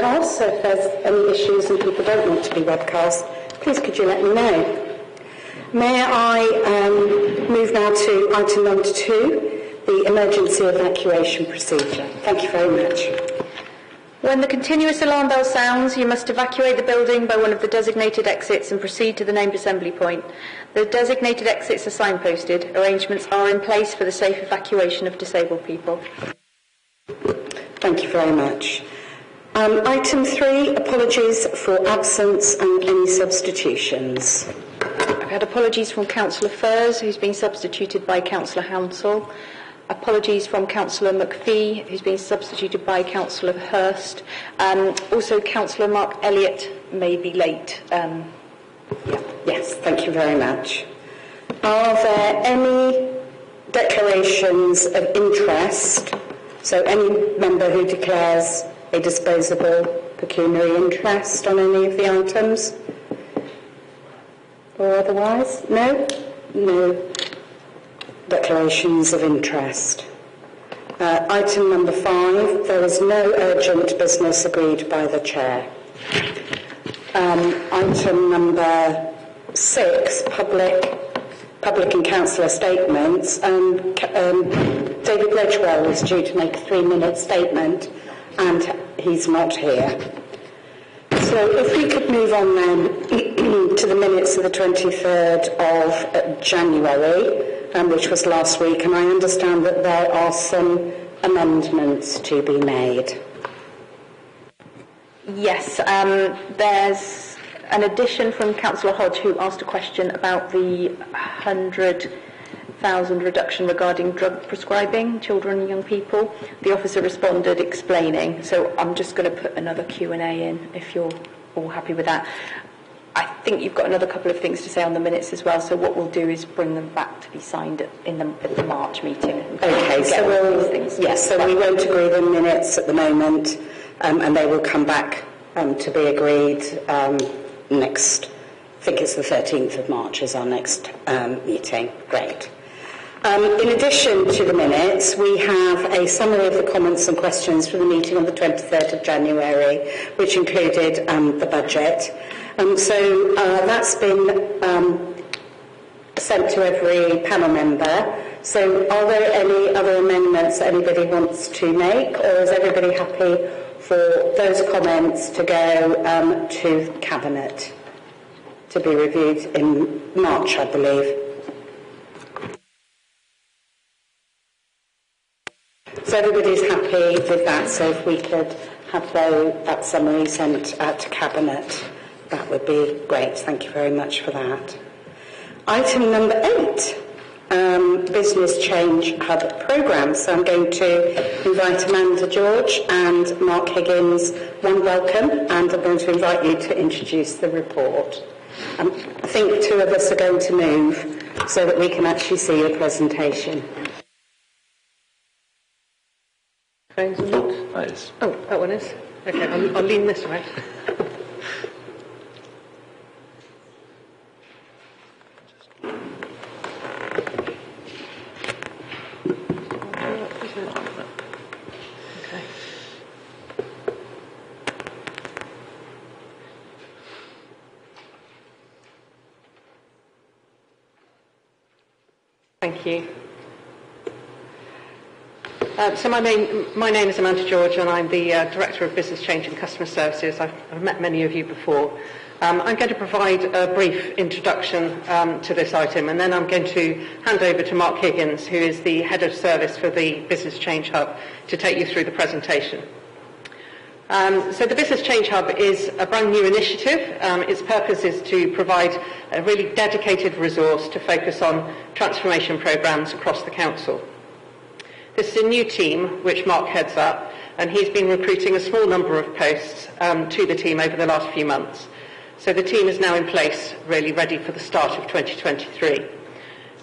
webcast, so if there's any issues and people don't want to be webcast, please could you let me know. May I move now to item number 2, the emergency evacuation procedure. Thank you very much. When the continuous alarm bell sounds, you must evacuate the building by one of the designated exits and proceed to the named assembly point. The designated exits are signposted. Arrangements are in place for the safe evacuation of disabled people. Thank you very much. Item 3, apologies for absence and any substitutions. I've had apologies from Councillor Furrs, who's been substituted by Councillor Hounsell. Apologies from Councillor McPhee, who's been substituted by Councillor Hurst. Also, Councillor Mark Elliott may be late. Yes, thank you very much. Are there any declarations of interest? So any member who declares a disposable pecuniary interest on any of the items? Or otherwise? No? No declarations of interest. Item number 5, there is no urgent business agreed by the Chair. Item number 6, public and councillor statements. David Ledgwell is due to make a 3-minute statement and he's not here. So if we could move on then to the minutes of the 23rd of January, which was last week, and I understand that there are some amendments to be made. Yes, there's an addition from Councillor Hodge, who asked a question about the 100,000 reduction regarding drug prescribing children and young people. The officer responded explaining, so I'm just going to put another Q&A in if you're all happy with that. I think you've got another couple of things to say on the minutes as well, so what we'll do is bring them back to be signed at the March meeting. Okay, so we won't agree the minutes at the moment, and they will come back to be agreed next, I think it's the 13th of March is our next meeting. Great. In addition to the minutes, we have a summary of the comments and questions for the meeting on the 23rd of January, which included the budget. So that's been sent to every panel member. So are there any other amendments that anybody wants to make, or is everybody happy for those comments to go to Cabinet to be reviewed in March, I believe? So everybody's happy with that, so if we could have that summary sent to Cabinet, that would be great. Thank you very much for that. Item number 8, Business Change Hub Programme. So I'm going to invite Amanda George and Mark Higgins, one welcome, and I'm going to invite you to introduce the report. I think 2 of us are going to move so that we can actually see your presentation. Phones are not? That is. Oh, that one is? Okay, I'll lean this way. Thank you. So my name is Amanda George, and I'm the Director of Business Change and Customer Services. I've met many of you before. I'm going to provide a brief introduction to this item, and then I'm going to hand over to Mark Higgins, who is the Head of Service for the Business Change Hub, to take you through the presentation. So the Business Change Hub is a brand new initiative. Its purpose is to provide a really dedicated resource to focus on transformation programmes across the Council. This is a new team which Mark heads up, and he's been recruiting a small number of posts to the team over the last few months. So the team is now in place, really ready for the start of 2023.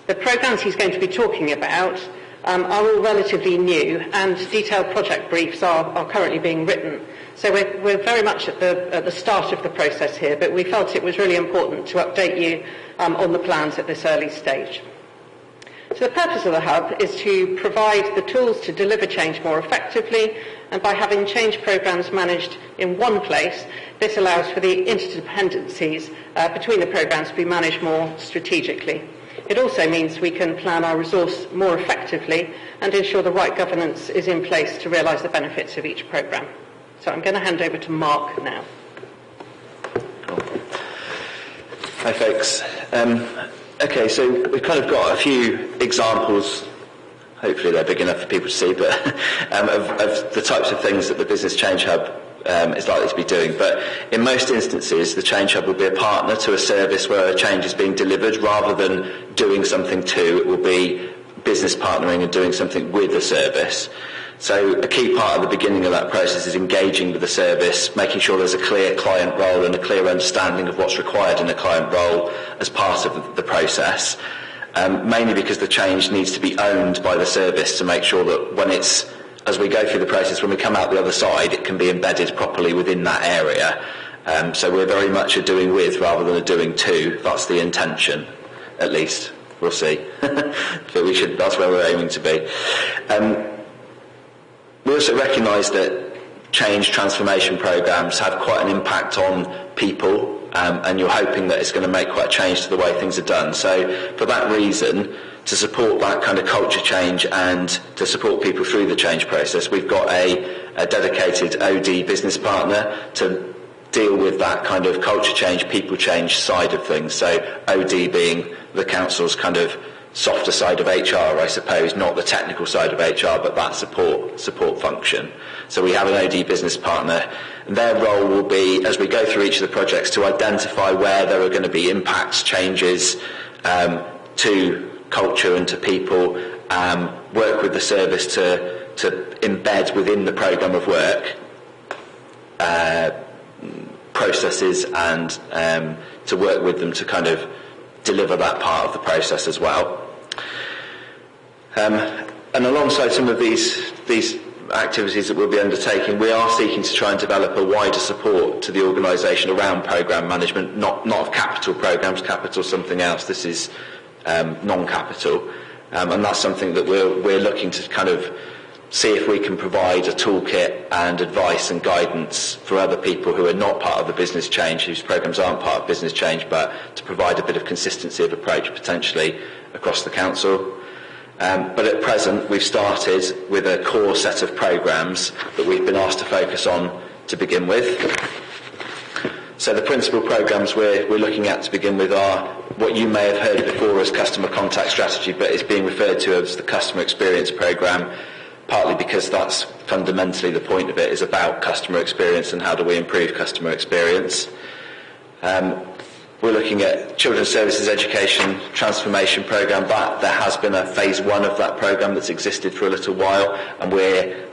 The programmes he's going to be talking about are all relatively new, and detailed project briefs are currently being written. So we're very much at the start of the process here, but we felt it was really important to update you on the plans at this early stage. So the purpose of the Hub is to provide the tools to deliver change more effectively And by having change programmes managed in one place, this allows for the interdependencies between the programmes to be managed more strategically. It also means we can plan our resource more effectively and ensure the right governance is in place to realise the benefits of each programme. So I'm going to hand over to Mark now. Hi folks. Okay, so we've kind of got a few examples, hopefully they're big enough for people to see, but of the types of things that the Business Change Hub is likely to be doing. But in most instances, the Change Hub will be a partner to a service where a change is being delivered rather than doing something to. It will be business partnering and doing something with the service. So a key part of the beginning of that process is engaging with the service, making sure there's a clear client role and a clear understanding of what's required in a client role as part of the process, mainly because the change needs to be owned by the service to make sure that when it's, as we go through the process, when we come out the other side, it can be embedded properly within that area. So we're very much a doing with rather than a doing to. That's the intention, at least. We'll see. But that's where we're aiming to be. We also recognise that change transformation programmes have quite an impact on people, and you're hoping that it's going to make quite a change to the way things are done. So for that reason, to support that kind of culture change and to support people through the change process, we've got a dedicated OD business partner to deal with that kind of culture change, people change side of things. So OD being the council's kind of softer side of HR, I suppose, not the technical side of HR, but that support function. So we have an OD business partner, and their role will be, as we go through each of the projects, to identify where there are going to be impacts, changes to culture and to people, work with the service to embed within the programme of work processes and to work with them to kind of deliver that part of the process as well. And alongside some of these activities that we'll be undertaking, we are seeking to try and develop a wider support to the organisation around programme management, not of capital programmes, capital something else, this is non-capital, and that's something that we're looking to kind of see if we can provide a toolkit and advice and guidance for other people who are not part of the business change, whose programmes aren't part of business change, but to provide a bit of consistency of approach potentially across the council. But at present we've started with a core set of programmes that we've been asked to focus on to begin with. So the principal programmes we're looking at to begin with are what you may have heard before as customer contact strategy, but is being referred to as the customer experience programme, partly because that's fundamentally the point of it, is about customer experience and how do we improve customer experience. We're looking at Children's Services Education Transformation Programme. There has been a phase 1 of that programme that's existed for a little while, and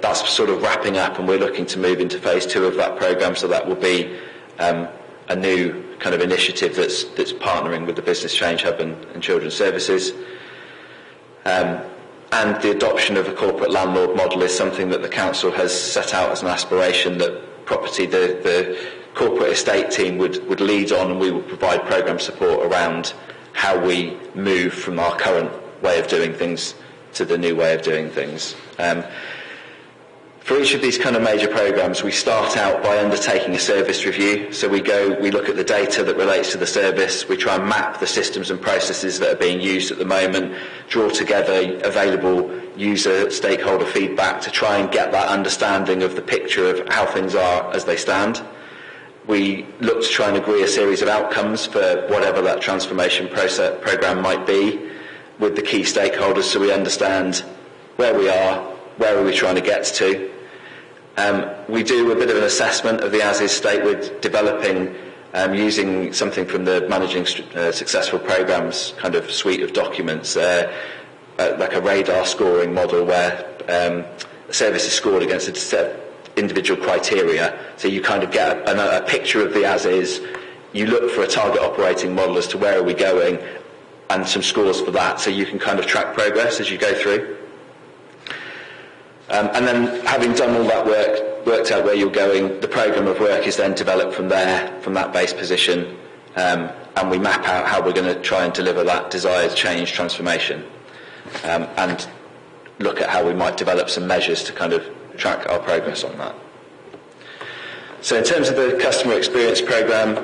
that's sort of wrapping up, and we're looking to move into phase 2 of that programme, so that will be a new kind of initiative that's partnering with the Business Change Hub and Children's Services. And the adoption of a corporate landlord model is something that the council has set out as an aspiration that property, the corporate estate team would lead on, and we will provide programme support around how we move from our current way of doing things to the new way of doing things. For each of these kind of major programmes, we start out by undertaking a service review. So we look at the data that relates to the service, we try and map the systems and processes that are being used at the moment, draw together available user stakeholder feedback to try and get that understanding of the picture of how things are as they stand. We look to try and agree a series of outcomes for whatever that transformation programme might be with the key stakeholders, so we understand where we are, where are we trying to get to. We do a bit of an assessment of the as-is state with developing, using something from the Managing Successful Programmes kind of suite of documents, like a radar scoring model where a service is scored against a set of individual criteria. So you kind of get a picture of the as-is, you look for a target operating model as to where are we going, and some scores for that, so you can kind of track progress as you go through. And then, having done all that work, worked out where you're going, the programme of work is then developed from there, from that base position, and we map out how we're going to try and deliver that desired change transformation, and look at how we might develop some measures to kind of track our progress on that. So in terms of the customer experience programme,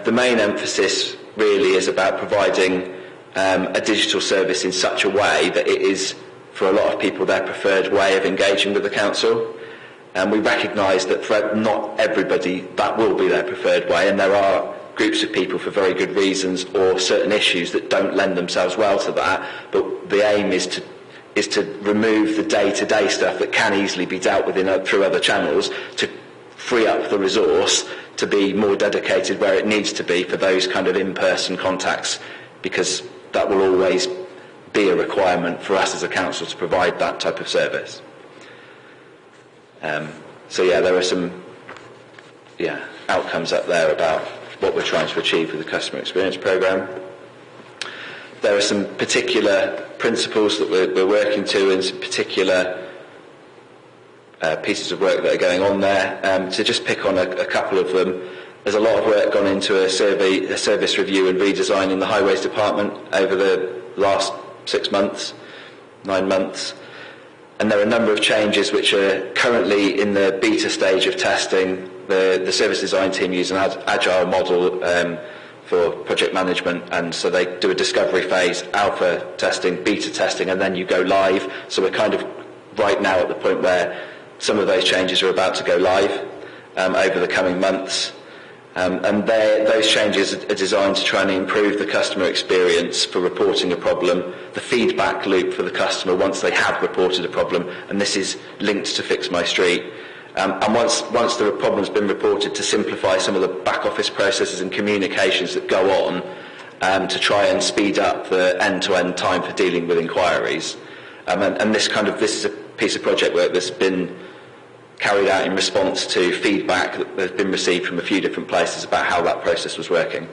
the main emphasis really is about providing a digital service in such a way that it is, for a lot of people, their preferred way of engaging with the council. And we recognise that for not everybody that will be their preferred way, and there are groups of people for very good reasons or certain issues that don't lend themselves well to that, but the aim is to remove the day-to-day stuff that can easily be dealt with through other channels, to free up the resource to be more dedicated where it needs to be for those kind of in-person contacts, because that will always be a requirement for us as a council to provide that type of service. So yeah, there are some outcomes up there about what we're trying to achieve with the customer experience programme. There are some particular principles that we're working to, and some particular pieces of work that are going on there. To just pick on a couple of them, there's a lot of work gone into a service review and redesign in the Highways Department over the last 9 months. And there are a number of changes which are currently in the beta stage of testing. The service design team use an agile model for project management, and so they do a discovery phase, alpha testing, beta testing, and then you go live. So we're kind of right now at the point where some of those changes are about to go live over the coming months. And those changes are designed to try and improve the customer experience for reporting a problem, the feedback loop for the customer once they have reported a problem, and this is linked to Fix My Street. And once the problem's been reported, to simplify some of the back office processes and communications that go on to try and speed up the end-to-end time for dealing with inquiries. And this is a piece of project work that's been carried out in response to feedback that has been received from a few different places about how that process was working.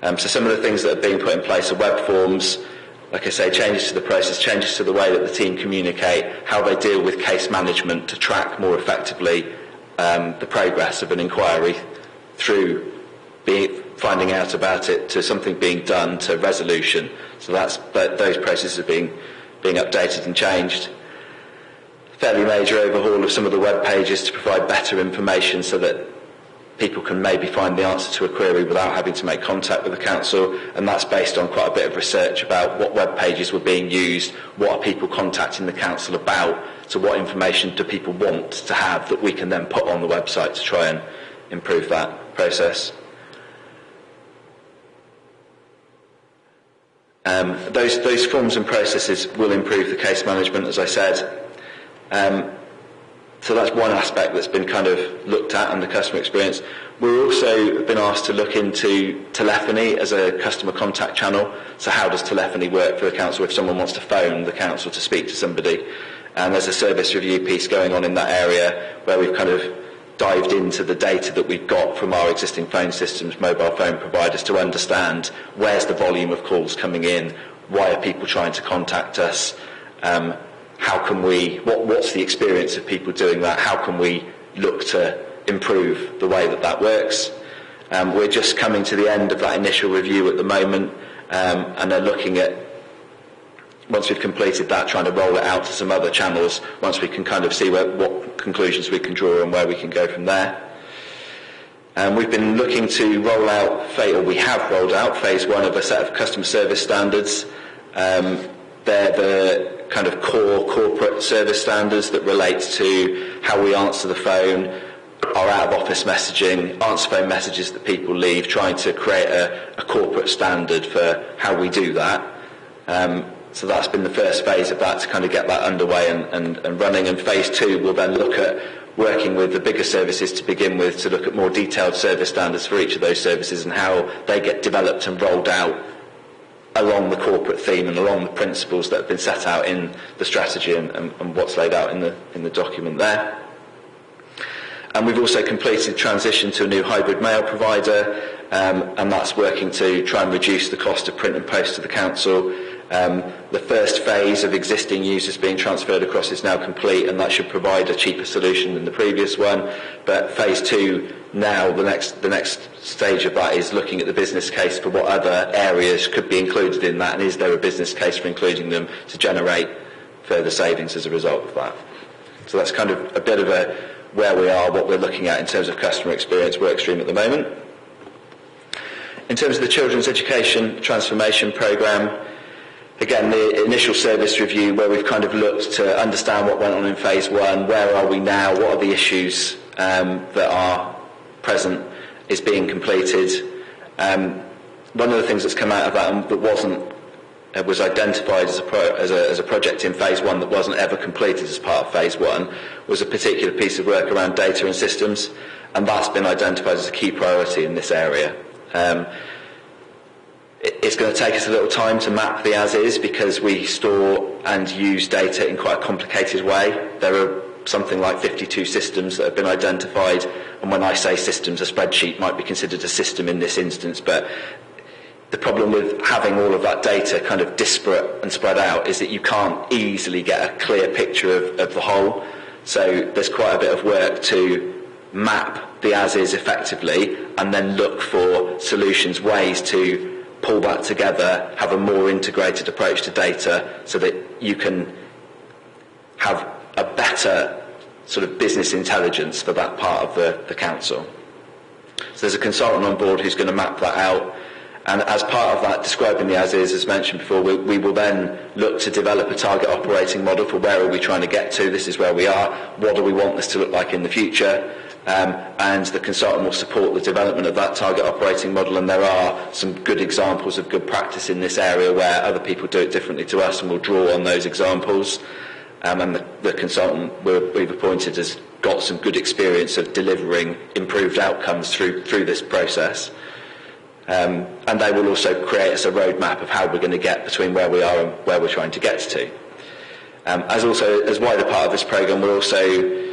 So some of the things that are being put in place are web forms, like I say, changes to the process, changes to the way that the team communicate, how they deal with case management to track more effectively the progress of an inquiry through finding out about it to something being done to resolution. So those processes are being updated and changed. Fairly major overhaul of some of the web pages to provide better information so that people can maybe find the answer to a query without having to make contact with the council, and that's based on quite a bit of research about what web pages were being used, what are people contacting the council about, so what information do people want to have that we can then put on the website to try and improve that process. Those forms and processes will improve the case management, as I said. So that's one aspect that's been kind of looked at in the customer experience. We're also been asked to look into telephony as a customer contact channel. So how does telephony work for the council if someone wants to phone the council to speak to somebody? And there's a service review piece going on in that area where we've kind of dived into the data that we've got from our existing phone systems, mobile phone providers, to understand where's the volume of calls coming in, why are people trying to contact us, what's the experience of people doing that, how can we look to improve the way that works. We're just coming to the end of that initial review at the moment, and are looking at, once we've completed that, trying to roll it out to some other channels once we can kind of see what conclusions we can draw and where we can go from there. We've been looking to roll out, we have rolled out phase 1 of a set of customer service standards. They're the kind of core corporate service standards that relate to how we answer the phone, our out-of-office messaging, answer phone messages that people leave, trying to create a corporate standard for how we do that. So that's been the first phase of that, to kind of get that underway and running. And phase 2 will then look at working with the bigger services to begin with, to look at more detailed service standards for each of those services and how they get developed and rolled out along the corporate theme and along the principles that have been set out in the strategy and what's laid out in the document there. And we've also completed transition to a new hybrid mail provider, and that's working to try and reduce the cost of print and post to the council. The first phase of existing users being transferred across is now complete, and that should provide a cheaper solution than the previous one. But phase 2 now, the next stage of that is looking at the business case for what other areas could be included in that, and is there a business case for including them to generate further savings as a result of that. So that's kind of a bit of a where we are, what we're looking at in terms of customer experience work stream at the moment. In terms of the Children's Education Transformation Programme, again, the initial service review where we've kind of looked to understand what went on in phase 1, where are we now, what are the issues that are present, is being completed. One of the things that's come out of that and that was identified as a project in phase 1 that wasn't ever completed as part of phase 1 was a particular piece of work around data and systems, and that's been identified as a key priority in this area. It's going to take us a little time to map the as-is because we store and use data in quite a complicated way. There are something like 52 systems that have been identified, and when I say systems, a spreadsheet might be considered a system in this instance, but the problem with having all of that data kind of disparate and spread out is that you can't easily get a clear picture of the whole. So there's quite a bit of work to map the as-is effectively and then look for solutions, ways to pull that together, have a more integrated approach to data so that you can have a better sort of business intelligence for that part of the council. So there's a consultant on board who's going to map that out. And as part of that, describing the as-is, as mentioned before, we will then look to develop a target operating model for where are we trying to get to, this is where we are, what do we want this to look like in the future, and the consultant will support the development of that target operating model, and there are some good examples of good practice in this area where other people do it differently to us, and we'll draw on those examples. And the consultant we've appointed has got some good experience of delivering improved outcomes through this process. And they will also create us a roadmap of how we're going to get between where we are and where we're trying to get to. As wider part of this programme, we're also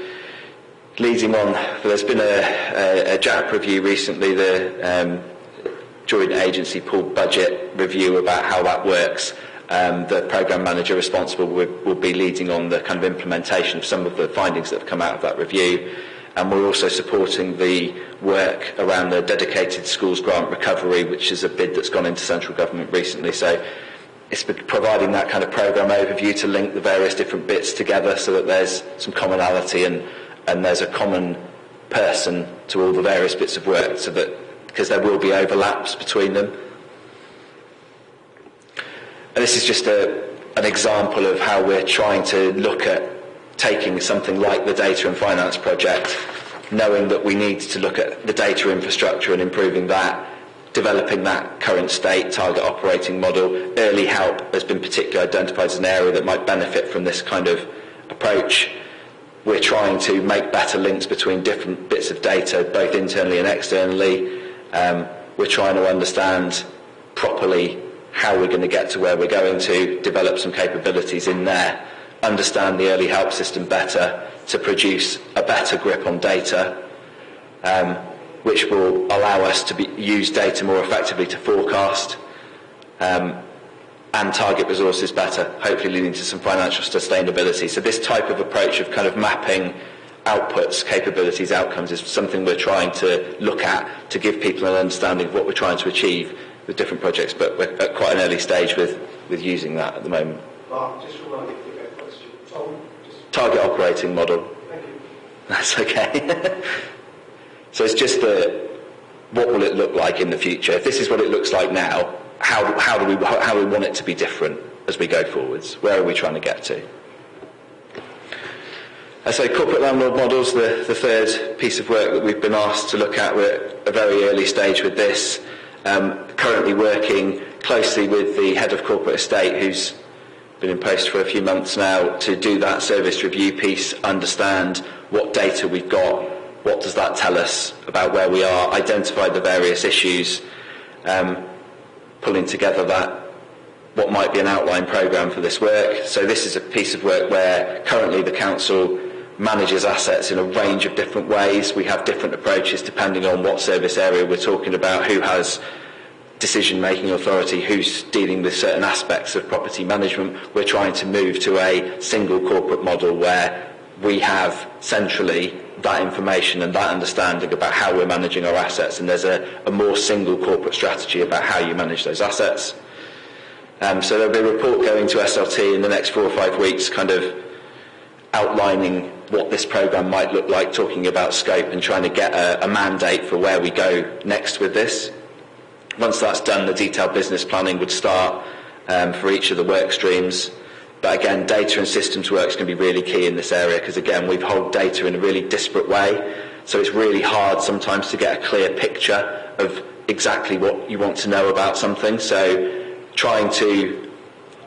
leading on. There's been a JAP review recently, the Joint Agency Pooled Budget review about how that works. The programme manager responsible will be leading on the kind of implementation of some of the findings that have come out of that review. And we're also supporting the work around the dedicated schools grant recovery, which is a bid that's gone into central government recently. So it's providing that kind of programme overview to link the various different bits together so that there's some commonality and there's a common person to all the various bits of work, so that because there will be overlaps between them. And this is just an example of how we're trying to look at taking something like the data and finance project, knowing that we need to look at the data infrastructure and improving that, developing that current state target operating model. Early help has been particularly identified as an area that might benefit from this kind of approach. We're trying to make better links between different bits of data, both internally and externally. We're trying to understand properly how we're going to get to where we're going to, develop some capabilities in there, understand the early help system better to produce a better grip on data, which will allow us to use data more effectively to forecast and target resources better, hopefully leading to some financial sustainability. So this type of approach of kind of mapping outputs, capabilities, outcomes is something we're trying to look at to give people an understanding of what we're trying to achieve with different projects, but we're at quite an early stage with using that at the moment. Mark, just remind me of that question. Target operating model. Thank you. That's okay. So it's just what will it look like in the future? If this is what it looks like now, how do we want it to be different as we go forwards? Where are we trying to get to? So corporate landlord models, the third piece of work that we've been asked to look at. We're at a very early stage with this. Currently working closely with the head of corporate estate, who's been in post for a few months now, to do that service review piece, understand what data we've got, what does that tell us about where we are, identify the various issues, pulling together what might be an outline programme for this work. So this is a piece of work where currently the council manages assets in a range of different ways. We have different approaches depending on what service area we're talking about, who has decision-making authority, who's dealing with certain aspects of property management. We're trying to move to a single corporate model where we have centrally that information and that understanding about how we're managing our assets, and there's a more single corporate strategy about how you manage those assets. So there'll be a report going to SLT in the next 4 or 5 weeks, kind of outlining what this programme might look like, talking about scope and trying to get a mandate for where we go next with this. Once that's done, the detailed business planning would start for each of the work streams. But again, data and systems work is going to be really key in this area because, again, we hold data in a really disparate way. So it's really hard sometimes to get a clear picture of exactly what you want to know about something. So trying to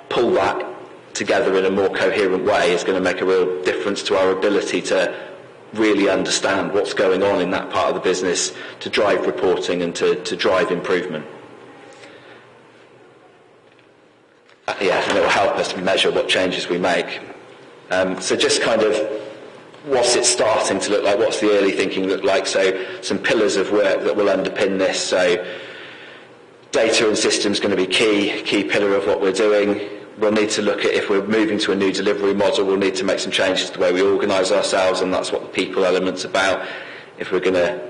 pull that together in a more coherent way is going to make a real difference to our ability to really understand what's going on in that part of the business, to drive reporting and to drive improvement. Yeah, and it will help us to measure what changes we make. So just kind of, what's it starting to look like? What's the early thinking look like? So some pillars of work that will underpin this. So data and systems going to be key pillar of what we're doing. We'll need to look at, if we're moving to a new delivery model, we'll need to make some changes to the way we organise ourselves, and that's what the people element's about. If we're going to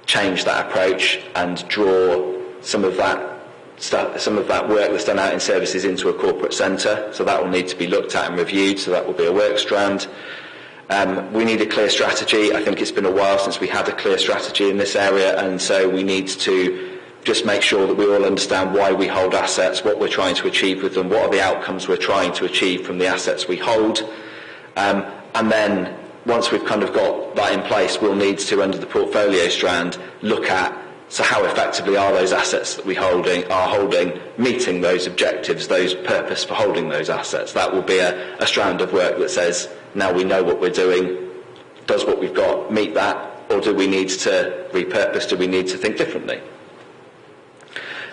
change that approach and draw some of that work that's done out in services into a corporate centre, so that will need to be looked at and reviewed, so that will be a work strand. We need a clear strategy. I think it's been a while since we had a clear strategy in this area, and so we need to just make sure that we all understand why we hold assets, what we're trying to achieve with them, what are the outcomes we're trying to achieve from the assets we hold. And then once we've kind of got that in place, we'll need to, under the portfolio strand, look at, so how effectively are those assets that we are holding meeting those objectives, those purpose for holding those assets. That will be a strand of work that says, now we know what we're doing, does what we've got meet that, or do we need to repurpose, do we need to think differently?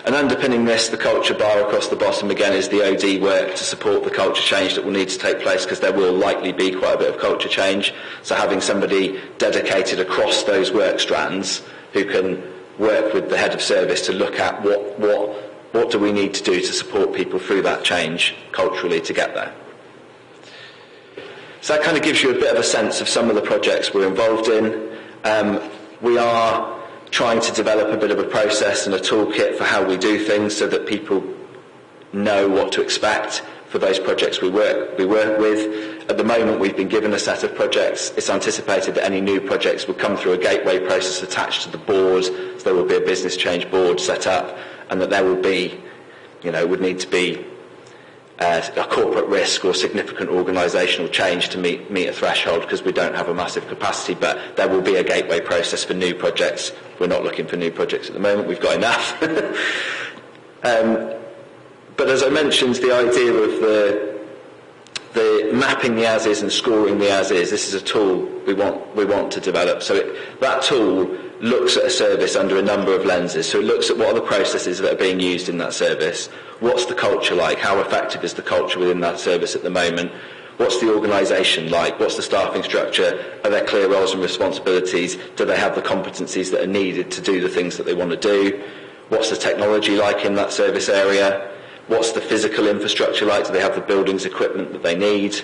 And underpinning this, the culture bar across the bottom again is the OD work to support the culture change that will need to take place, because there will likely be quite a bit of culture change. So having somebody dedicated across those work strands who can work with the head of service to look at what do we need to do to support people through that change culturally to get there. So that kind of gives you a bit of a sense of some of the projects we're involved in. We are trying to develop a bit of a process and a toolkit for how we do things so that people know what to expect for those projects we work with. At the moment, we've been given a set of projects. It's anticipated that any new projects will come through a gateway process attached to the board, so there will be a business change board set up, and that there will be, would need to be a corporate risk or significant organisational change to meet a threshold, because we don't have a massive capacity, but there will be a gateway process for new projects. We're not looking for new projects at the moment, we've got enough. But as I mentioned, the idea of the mapping the as-is and scoring the as-is, this is a tool we want to develop. So that tool looks at a service under a number of lenses. So it looks at what are the processes that are being used in that service, what's the culture like, how effective is the culture within that service at the moment, what's the organisation like, what's the staffing structure, are there clear roles and responsibilities, do they have the competencies that are needed to do the things that they want to do, what's the technology like in that service area, what's the physical infrastructure like, do they have the buildings, equipment that they need,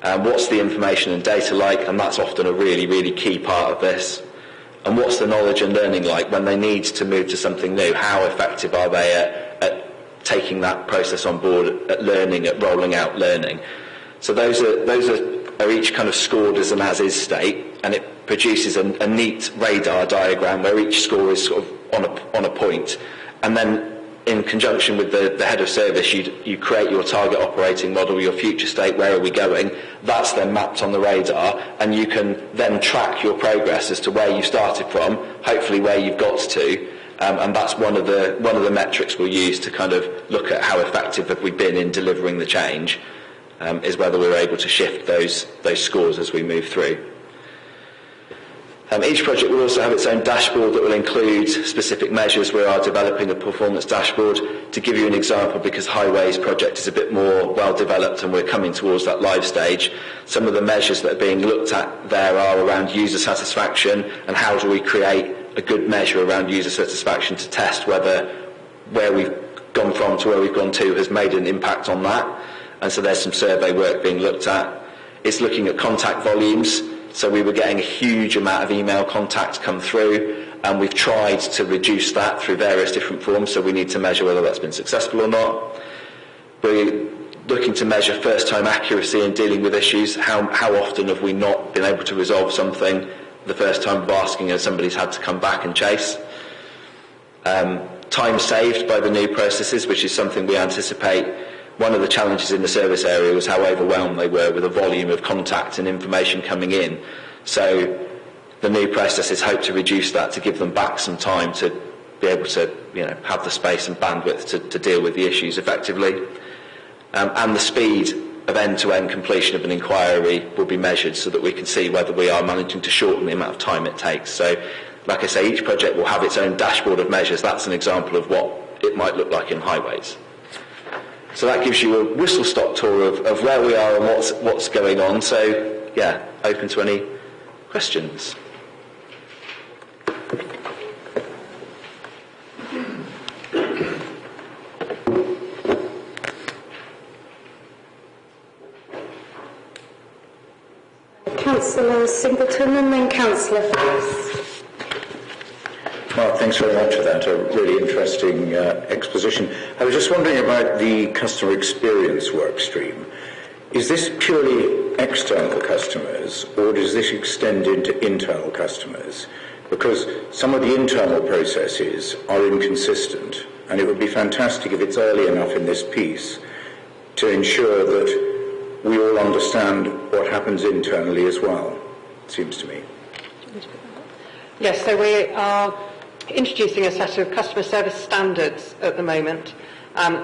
what's the information and data like, and that's often a really, really key part of this. And what's the knowledge and learning like when they need to move to something new? How effective are they at taking that process on board, at learning, at rolling out learning? So those are each kind of scored as an as-is state, and it produces a neat radar diagram where each score is sort of on a point. And then in conjunction with the head of service, you create your target operating model, your future state, where are we going? That's then mapped on the radar, and you can then track your progress as to where you started from, hopefully where you've got to, and that's one of the metrics we'll use to kind of look at how effective have we been in delivering the change, is whether we're able to shift those scores as we move through. Each project will also have its own dashboard that will include specific measures. We are developing a performance dashboard. To give you an example, because Highways project is a bit more well developed and we're coming towards that live stage, some of the measures that are being looked at there are around user satisfaction, and how do we create a good measure around user satisfaction to test whether where we've gone from to where we've gone to has made an impact on that. And so there's some survey work being looked at. It's looking at contact volumes. So we were getting a huge amount of email contacts come through, and we've tried to reduce that through various different forms, so we need to measure whether that's been successful or not. We're looking to measure first-time accuracy in dealing with issues. How often have we not been able to resolve something the first time of asking and somebody's had to come back and chase? Time saved by the new processes, which is something we anticipate. One of the challenges in the service area was how overwhelmed they were with the volume of contact and information coming in. So the new processes hope to reduce that, to give them back some time to be able to have the space and bandwidth to deal with the issues effectively. And the speed of end-to-end completion of an inquiry will be measured so that we can see whether we are managing to shorten the amount of time it takes. So, like I say, each project will have its own dashboard of measures. That's an example of what it might look like in highways. So that gives you a whistle-stop tour of where we are and what's going on. So, yeah, open to any questions. Councillor Singleton and then Councillor Foss. Well, thanks very much for that. A really interesting exposition. I was just wondering about the customer experience work stream. Is this purely external customers, or does this extend into internal customers? Because some of the internal processes are inconsistent, and it would be fantastic if it's early enough in this piece to ensure that we all understand what happens internally as well, it seems to me. Yes, so we are introducing a set of customer service standards at the moment,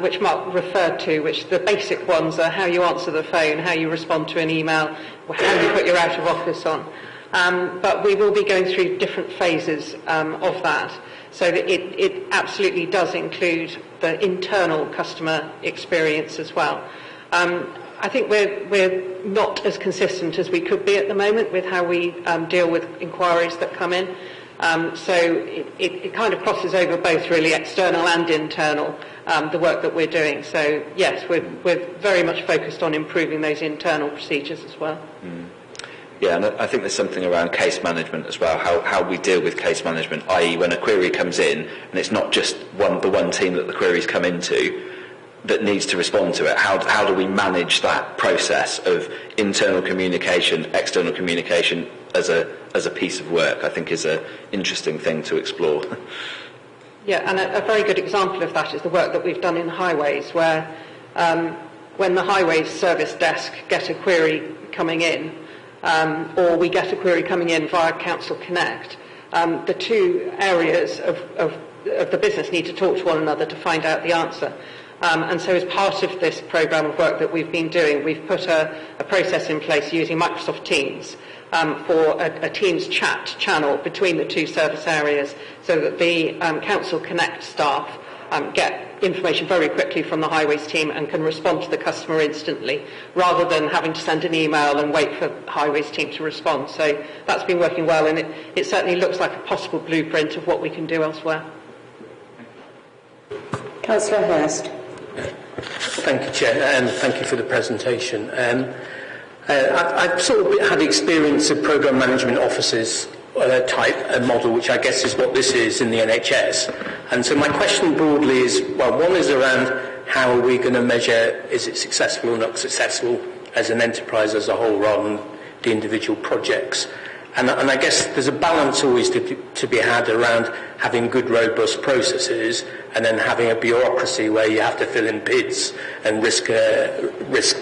which Mark referred to, which the basic ones are how you answer the phone, how you respond to an email, how you put your out of office on. But we will be going through different phases of that, so that it absolutely does include the internal customer experience as well. I think we're not as consistent as we could be at the moment with how we deal with inquiries that come in. So it kind of crosses over both really external and internal, the work that we're doing. So yes, we're very much focused on improving those internal procedures as well. Yeah, and I think there's something around case management as well, how we deal with case management, i.e. when a query comes in, and it's not just the one team that the queries come into that needs to respond to it. How do we manage that process of internal communication, external communication as a piece of work, I think is an interesting thing to explore. Yeah, and a very good example of that is the work that we've done in highways, where when the highways service desk get a query coming in, or we get a query coming in via Council Connect, the two areas of the business need to talk to one another to find out the answer. And so as part of this programme of work that we've been doing, we've put a process in place using Microsoft Teams for a Teams chat channel between the two service areas, so that the Council Connect staff get information very quickly from the highways team and can respond to the customer instantly, rather than having to send an email and wait for the highways team to respond. So that's been working well, and it certainly looks like a possible blueprint of what we can do elsewhere. Councillor Hurst. Thank you, Chair, and thank you for the presentation. I've sort of had experience of programme management offices type and model, which I guess is what this is in the NHS. And so my question broadly is, well, one is around how are we going to measure is it successful or not successful as an enterprise as a whole rather than the individual projects. And I guess there's a balance always to be had around having good, robust processes and then having a bureaucracy where you have to fill in PIDs and risk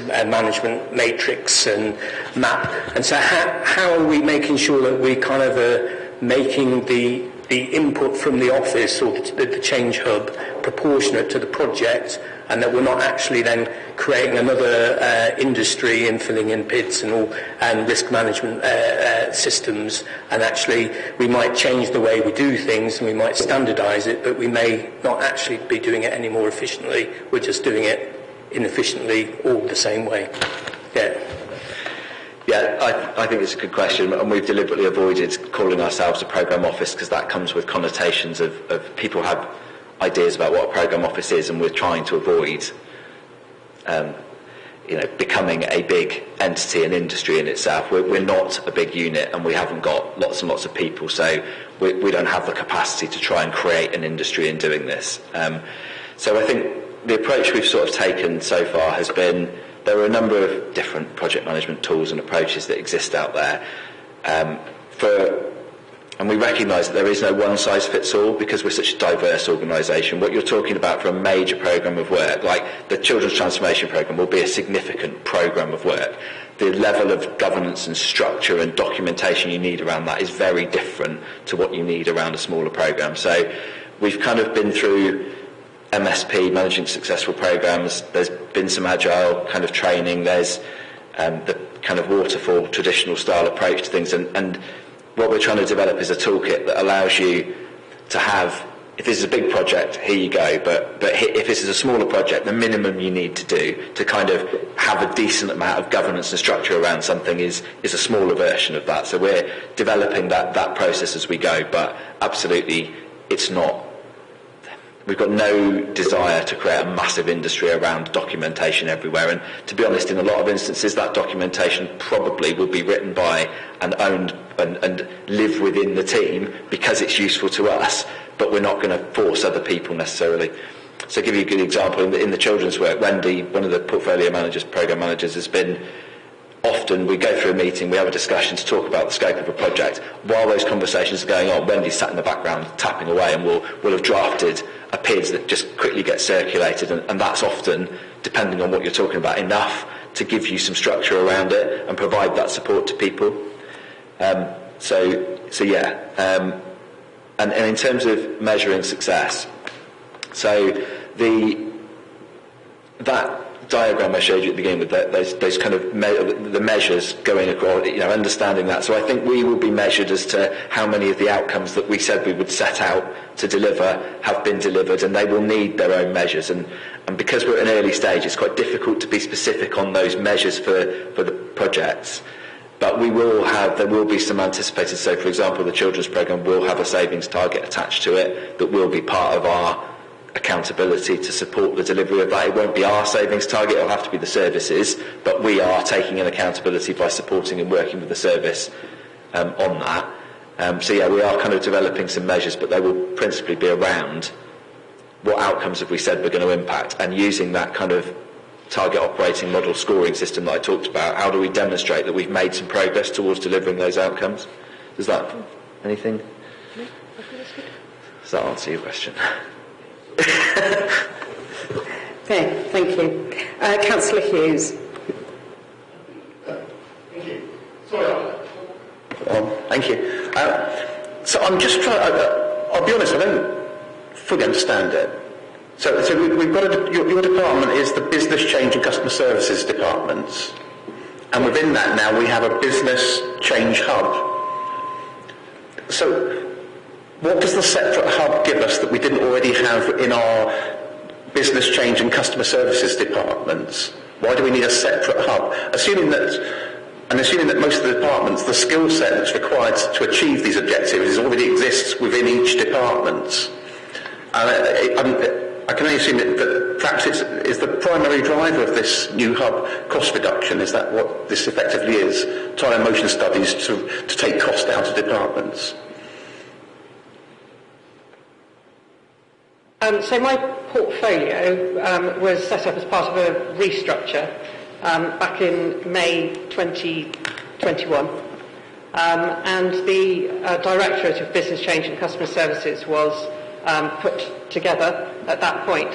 management matrix and map. And so how are we making sure that we kind of are making the input from the office or the change hub proportionate to the project, and that we're not actually then creating another industry in filling in PIDs and risk management systems, and actually we might change the way we do things and we might standardise it, but we may not actually be doing it any more efficiently. We're just doing it inefficiently all the same way. Yeah, I think it's a good question, and we've deliberately avoided calling ourselves a programme office because that comes with connotations of people have ideas about what a programme office is, and we're trying to avoid becoming a big entity and industry in itself. We're not a big unit, and we haven't got lots and lots of people, so we don't have the capacity to try and create an industry in doing this. So I think the approach we've sort of taken so far has been, there are a number of different project management tools and approaches that exist out there. And we recognise that there is no one-size-fits-all because we're such a diverse organisation. What you're talking about for a major programme of work, like the Children's Transformation Programme, will be a significant programme of work. The level of governance and structure and documentation you need around that is very different to what you need around a smaller programme. So we've kind of been through MSP, Managing Successful Programmes. There's been some agile kind of training. There's the kind of waterfall traditional style approach to things, and what we're trying to develop is a toolkit that allows you to have, if this is a big project, here you go, but if this is a smaller project, the minimum you need to do to kind of have a decent amount of governance and structure around something is a smaller version of that. So we're developing that process as we go, but absolutely it's not. We've got no desire to create a massive industry around documentation everywhere, and to be honest, in a lot of instances that documentation probably will be written by and owned and live within the team because it's useful to us, but we're not going to force other people necessarily. So to give you a good example, in the children's work, Wendy, one of the portfolio managers, programme managers, has been often, we go through a meeting, we have a discussion to talk about the scope of a project. While those conversations are going on, Wendy's sat in the background tapping away and will have drafted a PID that just quickly gets circulated, and that's often, depending on what you're talking about, enough to give you some structure around it and provide that support to people. And in terms of measuring success, so that diagram I showed you at the beginning with those kind of the measures going across, understanding that. So I think we will be measured as to how many of the outcomes that we said we would set out to deliver have been delivered, and they will need their own measures. And because we're at an early stage, it's quite difficult to be specific on those measures for the projects. But there will be some anticipated. So, for example, the children's programme will have a savings target attached to it that will be part of our accountability to support the delivery of that. It won't be our savings target, it'll have to be the services, but we are taking an accountability by supporting and working with the service on that. We are kind of developing some measures, but they will principally be around what outcomes have we said we're going to impact, and using that kind of target operating model scoring system that I talked about, how do we demonstrate that we've made some progress towards delivering those outcomes? Does that, anything? No, I think that's good. Does that answer your question? Okay, thank you. Councillor Hughes. Thank you. Sorry. Thank you. So I'm just trying. I'll be honest. I don't fully understand it. So we've got your department is the Business Change and Customer Services departments, and within that now we have a Business Change Hub. So what does the separate hub give us that we didn't already have in our Business Change and Customer Services departments? Why do we need a separate hub? Assuming that most of the departments, the skill set that's required to achieve these objectives already exists within each department. I can only assume that perhaps is the primary driver of this new hub cost reduction. Is that what this effectively is? Time and motion studies to take cost out of departments. So my portfolio was set up as part of a restructure back in May 2021, and the Directorate of Business Change and Customer Services was put together at that point,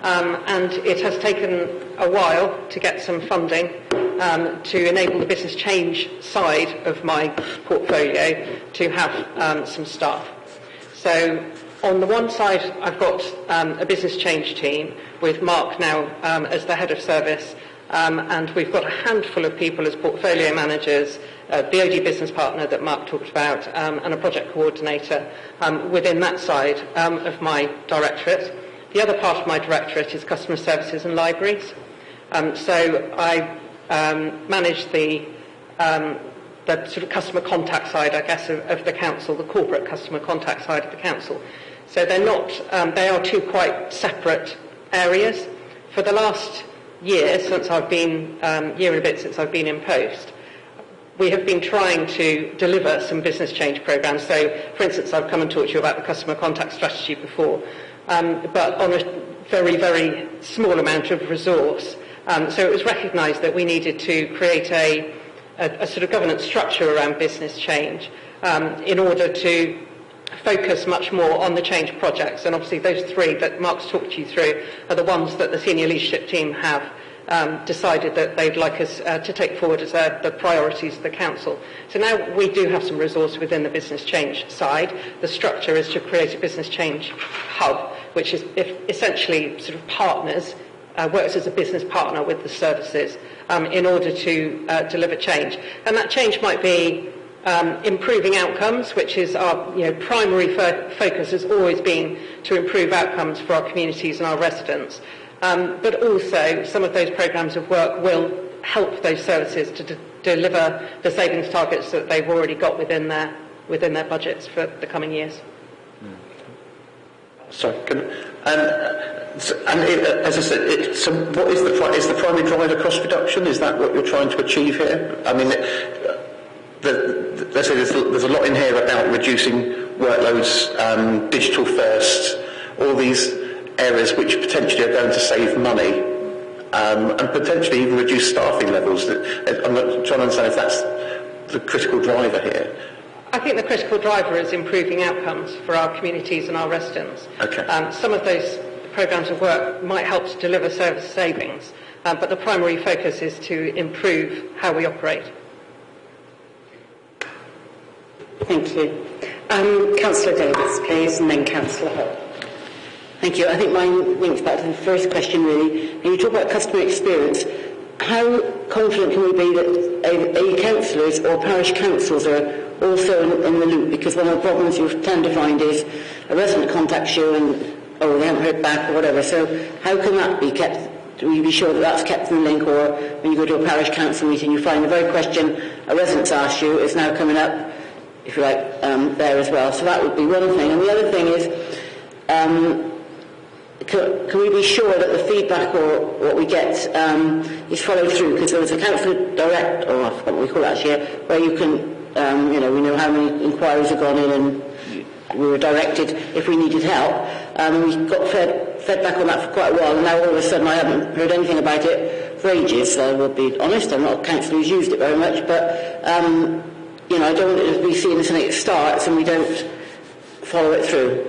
and it has taken a while to get some funding to enable the business change side of my portfolio to have some staff. So on the one side, I've got a business change team with Mark now as the head of service, and we've got a handful of people as portfolio managers, BOD business partner that Mark talked about, and a project coordinator within that side of my directorate. The other part of my directorate is customer services and libraries. So I manage the sort of customer contact side, I guess, of the council, the corporate customer contact side of the council. So they're not, they are two quite separate areas. For the last year, since I've been, year and a bit since I've been in post, we have been trying to deliver some business change programs. So, for instance, I've come and talked to you about the customer contact strategy before, but on a very, very small amount of resource. So it was recognised that we needed to create a sort of governance structure around business change in order to focus much more on the change projects. And obviously those three that Mark's talked you through are the ones that the senior leadership team have decided that they'd like us to take forward as the priorities of the council. So now we do have some resource within the business change side. The structure is to create a business change hub, which is essentially sort of partners, works as a business partner with the services in order to deliver change. And that change might be improving outcomes, which is our primary focus has always been to improve outcomes for our communities and our residents. But also some of those programmes of work will help those services to deliver the savings targets that they've already got within their budgets for the coming years. Sorry, as I said, so what is the primary driver cost reduction? Is that what you're trying to achieve here? I mean, let's say there's a lot in here about reducing workloads, digital first, all these areas which potentially are going to save money and potentially even reduce staffing levels. I'm not trying to understand if that's the critical driver here. I think the critical driver is improving outcomes for our communities and our residents. Okay. Some of those programmes of work might help to deliver service savings, but the primary focus is to improve how we operate. Thank you. Councillor Davis, please, and then Councillor Hull. Thank you. I think mine links back to the first question, really. When you talk about customer experience, how confident can we be that A councillors or parish councils are also in the loop? Because one of the problems you tend to find is a resident contacts you and, they haven't heard back or whatever. So how can that be kept? Do we be sure that that's kept in the link? Or when you go to a parish council meeting, you find the very question a resident's asked you is now coming up, if you like, there as well. So that would be one thing. And the other thing is, can we be sure that the feedback or what we get is followed through? Because there was a council direct, or I forgot what we call it actually, where you can, we know how many inquiries have gone in and we were directed if we needed help. We got fed back on that for quite a while, and now all of a sudden I haven't heard anything about it for ages. I will be honest, I'm not a councillor who's used it very much, but I don't want it to be seen as something that starts and we don't follow it through.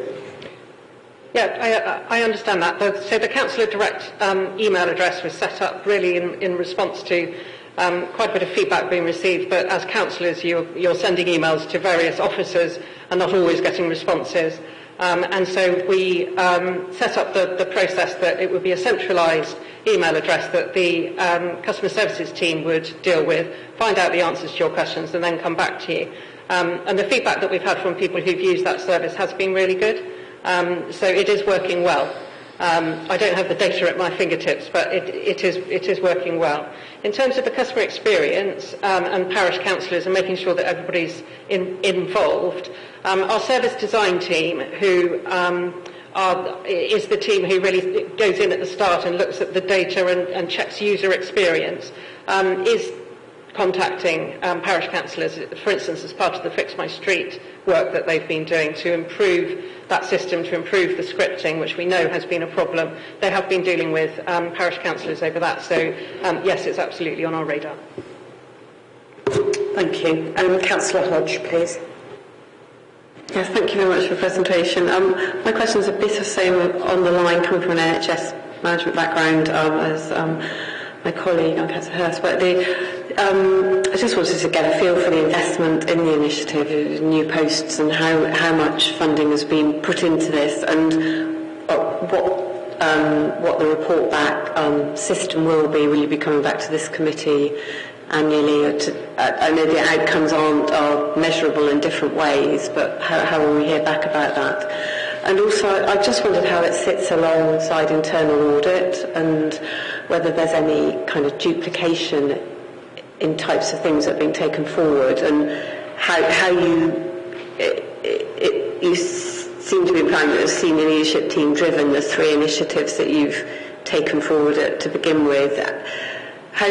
Yeah, I understand that. So the Councillor Direct email address was set up really in response to quite a bit of feedback being received, but as councillors you're sending emails to various officers and not always getting responses. And so we set up the process that it would be a centralised email address that the customer services team would deal with, find out the answers to your questions and then come back to you. And the feedback that we've had from people who've used that service has been really good. So it is working well. I don't have the data at my fingertips, but it is working well. In terms of the customer experience and parish councillors and making sure that everybody's involved, our service design team, who is the team who really goes in at the start and looks at the data and checks user experience, is contacting parish councillors, for instance, as part of the Fix My Street work that they've been doing to improve that system, to improve the scripting, which we know has been a problem. They have been dealing with parish councillors over that, so yes, it's absolutely on our radar. Thank you. Councillor Hodge, please. Yes, thank you very much for the presentation. My question is a bit the same on the line, coming from an NHS management background as my colleague, Councillor Hurst, but I just wanted to get a feel for the investment in the initiative, new posts, and how much funding has been put into this, and what the report back system will be. Will you be coming back to this committee annually? I know the outcomes are measurable in different ways, but how will we hear back about that? And also, I just wondered how it sits alongside internal audit and whether there's any kind of duplication in types of things that are being taken forward, and how you seem to be implying that the senior leadership team driven the three initiatives that you've taken forward to begin with. How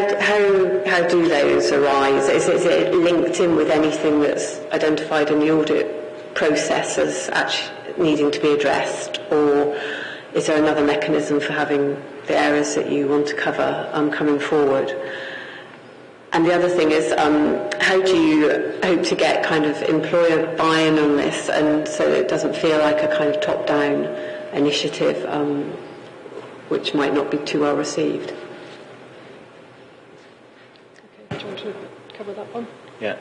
do those arise? Is it linked in with anything that's identified in the audit process as actually needing to be addressed, or is there another mechanism for having the areas that you want to cover coming forward? And the other thing is, how do you hope to get kind of employer buy-in on this, and so that it doesn't feel like a kind of top-down initiative, which might not be too well received? Okay, do you want to cover that one? Yeah.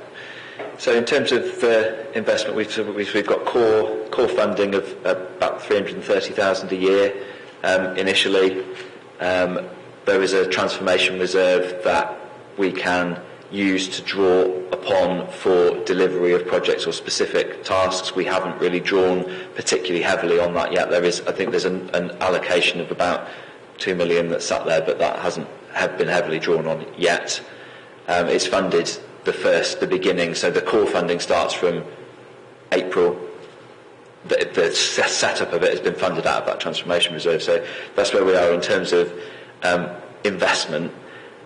So in terms of investment, we've got core funding of about 330,000 a year initially. There is a transformation reserve that we can use to draw upon for delivery of projects or specific tasks. We haven't really drawn particularly heavily on that yet. I think there's an allocation of about 2 million that's sat there, but that hasn't been heavily drawn on yet. It's funded the beginning, so the core funding starts from April. The setup of it has been funded out of that transformation reserve, so that's where we are in terms of investment.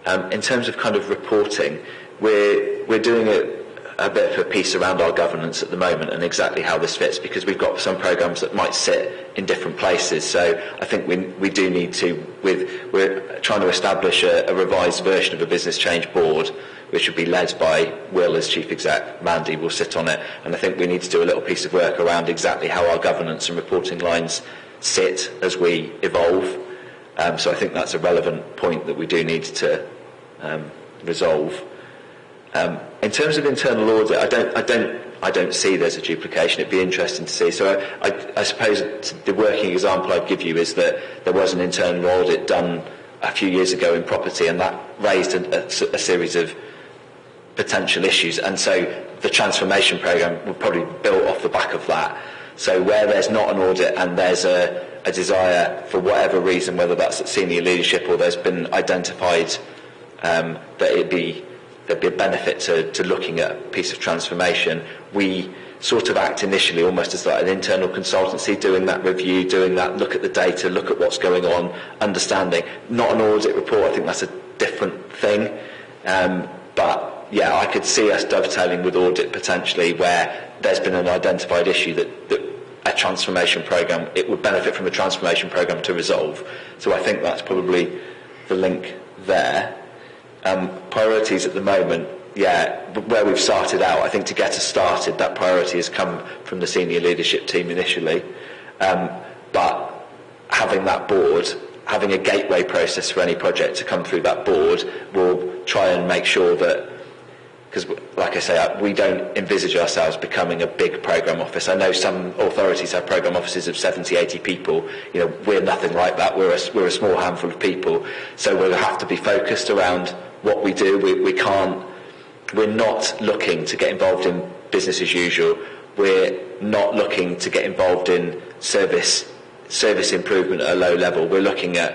In terms of kind of reporting, we're doing a bit of a piece around our governance at the moment and exactly how this fits, because we've got some programmes that might sit in different places. So I think we do need to, we're trying to establish a revised version of a business change board, which would be led by Will as Chief Exec. Mandy will sit on it, and I think we need to do a little piece of work around exactly how our governance and reporting lines sit as we evolve. So I think that's a relevant point that we do need to resolve. In terms of internal audit, I don't see there's a duplication. It'd be interesting to see. So I suppose the working example I'd give you is that there was an internal audit done a few years ago in property, and that raised a series of potential issues, and so the transformation programme will probably build off the back of that. So where there's not an audit and there's a desire for whatever reason, whether that's at senior leadership or there's been identified that there'd be a benefit to looking at a piece of transformation, we sort of act initially almost as like an internal consultancy, doing that review, doing that look at the data, look at what's going on, understanding. Not an audit report, I think that's a different thing. But yeah, I could see us dovetailing with audit potentially where there's been an identified issue that a transformation programme, it would benefit from a transformation programme to resolve. So I think that's probably the link there. Priorities at the moment, yeah, where we've started out, I think to get us started, that priority has come from the senior leadership team initially. But having that board, having a gateway process for any project to come through that board, will try and make sure that, because like I say, we don't envisage ourselves becoming a big programme office. I know some authorities have programme offices of 70, 80 people. You know, we're nothing like that. We're a small handful of people. So we'll have to be focused around what we do. We're not looking to get involved in business as usual. We're not looking to get involved in service improvement at a low level. We're looking at,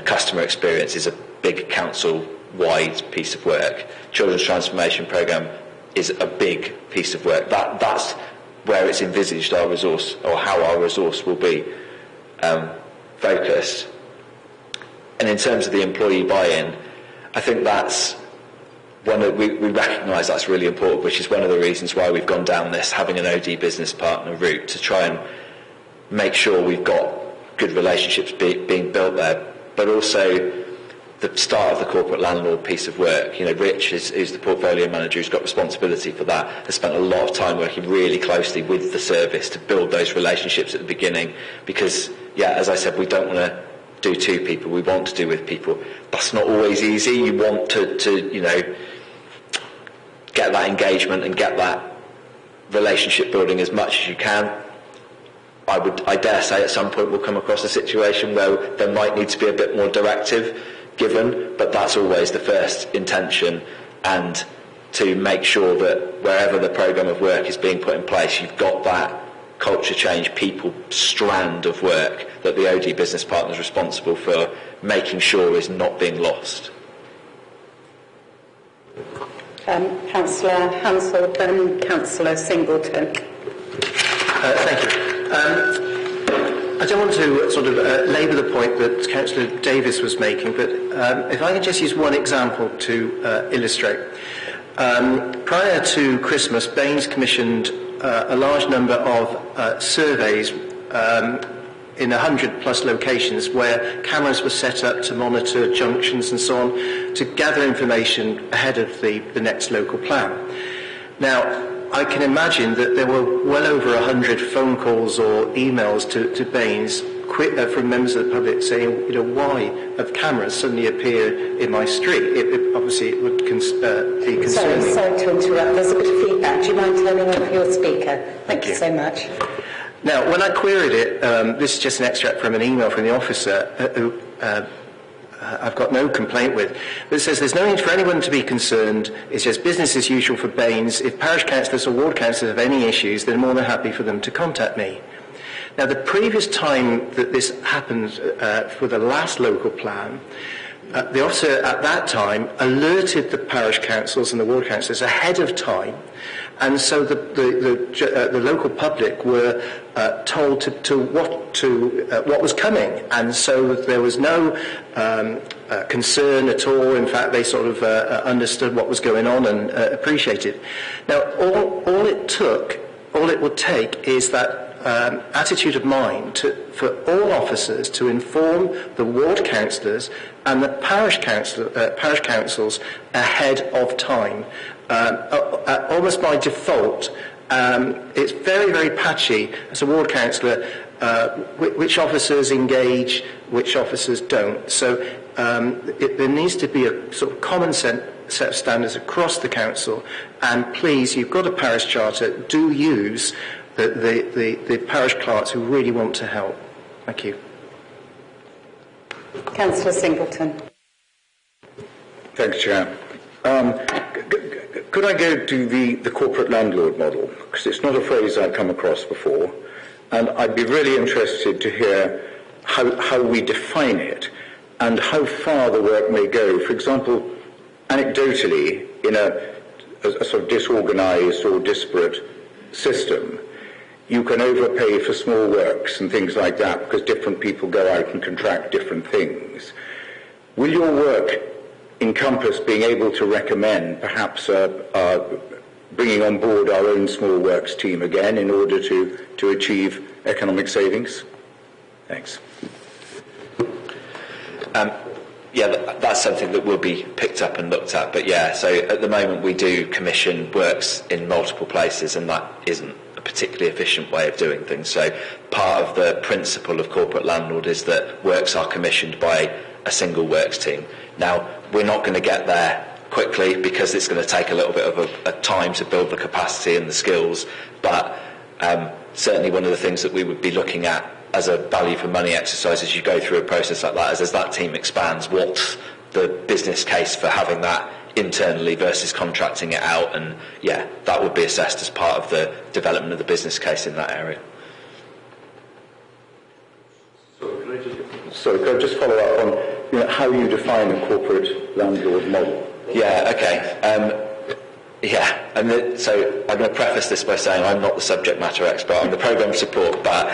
customer experience is a big council-wide piece of work. Children's Transformation Programme is a big piece of work. That's where it's envisaged our resource, or how our resource will be focused. And in terms of the employee buy-in, I think that's we recognise that's really important, which is one of the reasons why we've gone down this having an OD business partner route, to try and make sure we've got good relationships being built there, but also the start of the corporate landlord piece of work. Rich is the portfolio manager who's got responsibility for that, has spent a lot of time working really closely with the service to build those relationships at the beginning, because, as I said, we don't want to do to people, we want to do with people. That's not always easy. You want to get that engagement and get that relationship building as much as you can. I dare say at some point we'll come across a situation where there might need to be a bit more directive given, but that's always the first intention, and to make sure that wherever the programme of work is being put in place, you've got that culture change, people strand of work that the OD business partner is responsible for making sure is not being lost. Councillor Hansel, then Councillor Singleton. Thank you. I don't want to sort of labour the point that Councillor Davis was making, but if I can just use one example to illustrate. Prior to Christmas, Baines commissioned a large number of surveys in 100 plus locations where cameras were set up to monitor junctions and so on, to gather information ahead of the next local plan. Now, I can imagine that there were well over 100 phone calls or emails to Baines from members of the public saying, why have cameras suddenly appeared in my street? Obviously, it would be concerning. Sorry to interrupt. There's a bit of feedback. Do you mind turning off your speaker? Thank you so much. Now, when I queried it, this is just an extract from an email from the officer who I've got no complaint with, but it says there's no need for anyone to be concerned. It's just business as usual for Baines. If parish councillors or ward councillors have any issues, they're more than happy for them to contact me. Now, the previous time that this happened for the last local plan, the officer at that time alerted the parish councils and the ward councillors ahead of time, and so the local public were told what was coming, and so there was no concern at all. In fact, they sort of understood what was going on and appreciated. Now, all it would take is that attitude of mind for all officers to inform the ward councillors and the parish councils ahead of time. Almost by default, it's very, very patchy as a ward councillor which officers engage, which officers don't. So there needs to be a sort of common set of standards across the council, and please, you've got a parish charter, do use the parish clerks who really want to help. Thank you. Councillor Singleton. Thanks, Chair. Could I go to the corporate landlord model? Because it's not a phrase I've come across before, and I'd be really interested to hear how we define it and how far the work may go. For example, anecdotally, in a sort of disorganised or disparate system, you can overpay for small works and things like that because different people go out and contract different things. Will your work encompass being able to recommend perhaps bringing on board our own small works team again in order to achieve economic savings? Thanks. That's something that will be picked up and looked at. But so at the moment we do commission works in multiple places, and that isn't a particularly efficient way of doing things. So part of the principle of corporate landlord is that works are commissioned by a single works team. Now, we're not going to get there quickly because it's going to take a little bit of a time to build the capacity and the skills, but certainly one of the things that we would be looking at as a value for money exercise as you go through a process like that is, as that team expands, what's the business case for having that internally versus contracting it out, and that would be assessed as part of the development of the business case in that area. Sorry, could I just follow up on how you define a corporate landlord model? So I'm going to preface this by saying I'm not the subject matter expert, I'm the programme support, but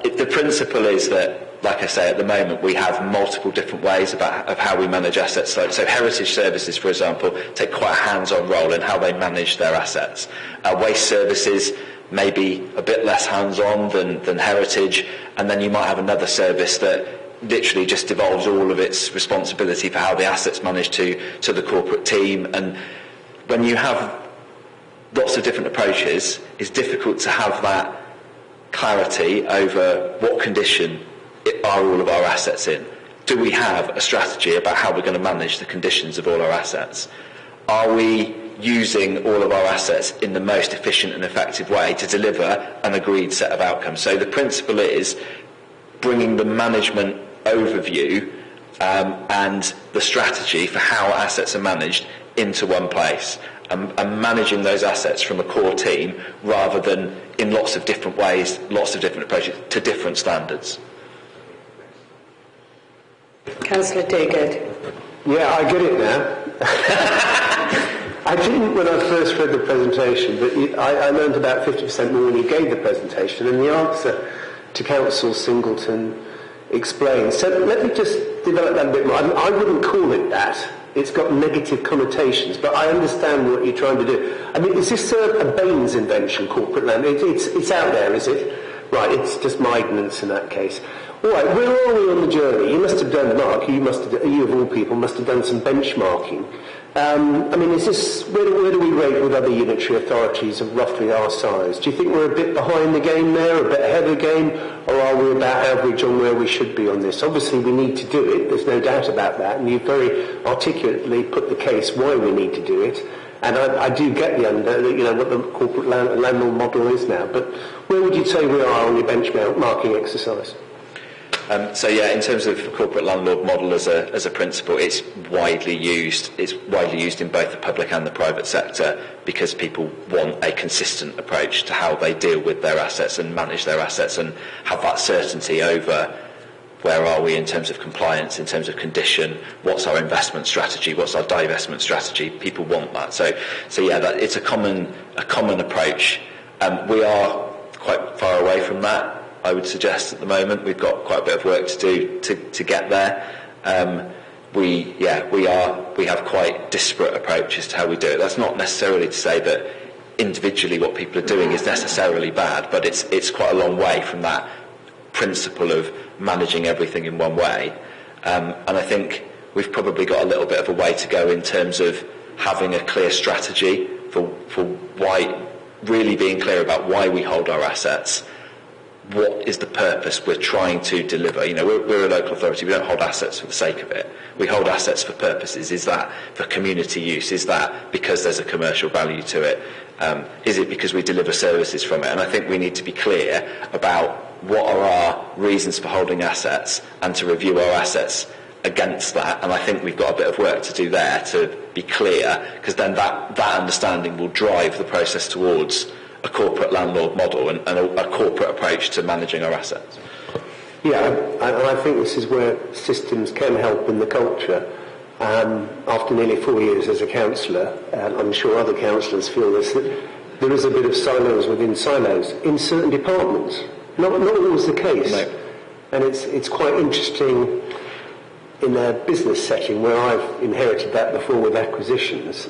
the principle is that, like I say, at the moment we have multiple different ways of how we manage assets. So heritage services, for example, take quite a hands-on role in how they manage their assets. Waste services may be a bit less hands-on than heritage, and then you might have another service that literally just devolves all of its responsibility for how the assets managed to the corporate team. And when you have lots of different approaches, it's difficult to have that clarity over what condition are all of our assets in. Do we have a strategy about how we're going to manage the conditions of all our assets? Are we using all of our assets in the most efficient and effective way to deliver an agreed set of outcomes? So the principle is bringing the management overview and the strategy for how assets are managed into one place, and managing those assets from a core team rather than in lots of different ways, lots of different approaches to different standards. Councillor Dugard. Yeah, I get it now. I didn't when I first read the presentation, but I learned about 50% more when you gave the presentation, and the answer to Councillor Singleton explained. So let me just develop that a bit more. I wouldn't call it that. It's got negative connotations, but I understand what you're trying to do. I mean, is this a Baines invention, corporate land? It's out there, is it? Right, it's just my ignorance in that case. All right, where are we on the journey? You must have done, Mark, you of all people must have done some benchmarking. I mean, is this, where do we rate with other unitary authorities of roughly our size? Do you think we're a bit behind the game there, a bit ahead of the game, or are we about average on where we should be on this? Obviously, we need to do it, there's no doubt about that, and you very articulately put the case why we need to do it. And I do get what the corporate landlord model is now, but where would you say we are on your benchmarking exercise? In terms of the corporate landlord model as a principle, it's widely used. It's widely used in both the public and the private sector because people want a consistent approach to how they deal with their assets and manage their assets and have that certainty over where are we in terms of compliance, in terms of condition, what's our investment strategy, what's our divestment strategy. People want that. It's a common approach. We are quite far away from that, I would suggest, at the moment. We've got quite a bit of work to do to get there. We have quite disparate approaches to how we do it. That's not necessarily to say that individually what people are doing is necessarily bad, but it's quite a long way from that principle of managing everything in one way. And I think we've probably got a little bit of a way to go in terms of having a clear strategy for why, really being clear about why we hold our assets. What is the purpose we're trying to deliver? We're a local authority. We don't hold assets for the sake of it. We hold assets for purposes. Is that for community use? Is that because there's a commercial value to it? Is it because we deliver services from it? And I think we need to be clear about what are our reasons for holding assets and to review our assets against that. And I think we've got a bit of work to do there to be clear, because then that understanding will drive the process towards a corporate landlord model and a corporate approach to managing our assets. Yeah, and I think this is where systems can help in the culture. After nearly 4 years as a councillor, I'm sure other councillors feel this, that there is a bit of silos within silos in certain departments. Not always the case. No. And it's quite interesting in a business setting where I've inherited that before with acquisitions.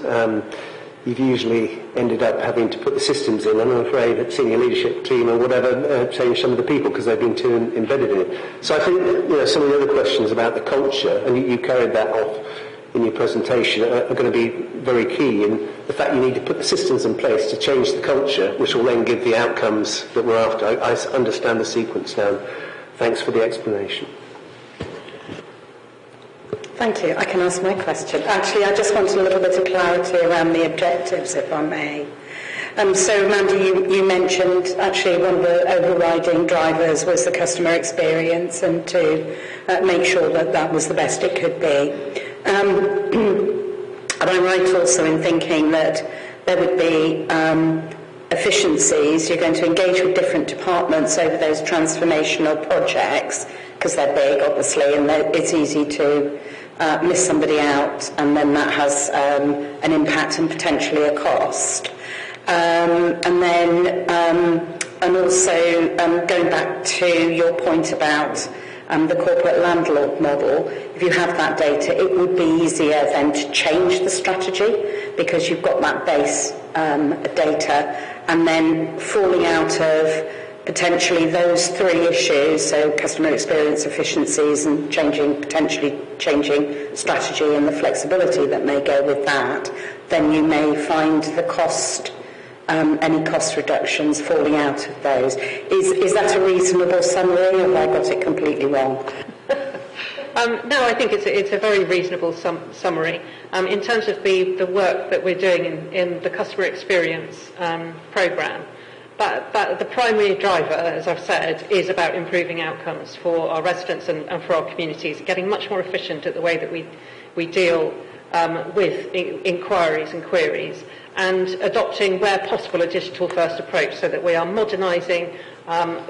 You've usually ended up having to put the systems in, and I'm afraid that senior leadership team or whatever change some of the people because they've been too embedded in it. So I think some of the other questions about the culture, and you carried that off in your presentation, are going to be very key in the fact you need to put the systems in place to change the culture, which will then give the outcomes that we're after. I understand the sequence now. Thanks for the explanation. Thank you. I can ask my question. Actually, I just wanted a little bit of clarity around the objectives, if I may. So, Amanda, you mentioned actually one of the overriding drivers was the customer experience and to make sure that that was the best it could be. And I'm right also in thinking that there would be efficiencies. You're going to engage with different departments over those transformational projects because they're big, obviously, and it's easy to miss somebody out, and then that has an impact and potentially a cost. And also going back to your point about the corporate landlord model, if you have that data, it would be easier then to change the strategy because you've got that base data, and then falling out of potentially those three issues, so customer experience, efficiencies, and potentially changing strategy and the flexibility that may go with that, then you may find the cost, any cost reductions falling out of those. Is that a reasonable summary, or have I got it completely wrong? No, I think it's a very reasonable summary. In terms of the work that we're doing in the customer experience programme, but the primary driver, as I've said, is about improving outcomes for our residents and for our communities, getting much more efficient at the way that we deal with inquiries and queries, and adopting, where possible, a digital-first approach so that we are modernising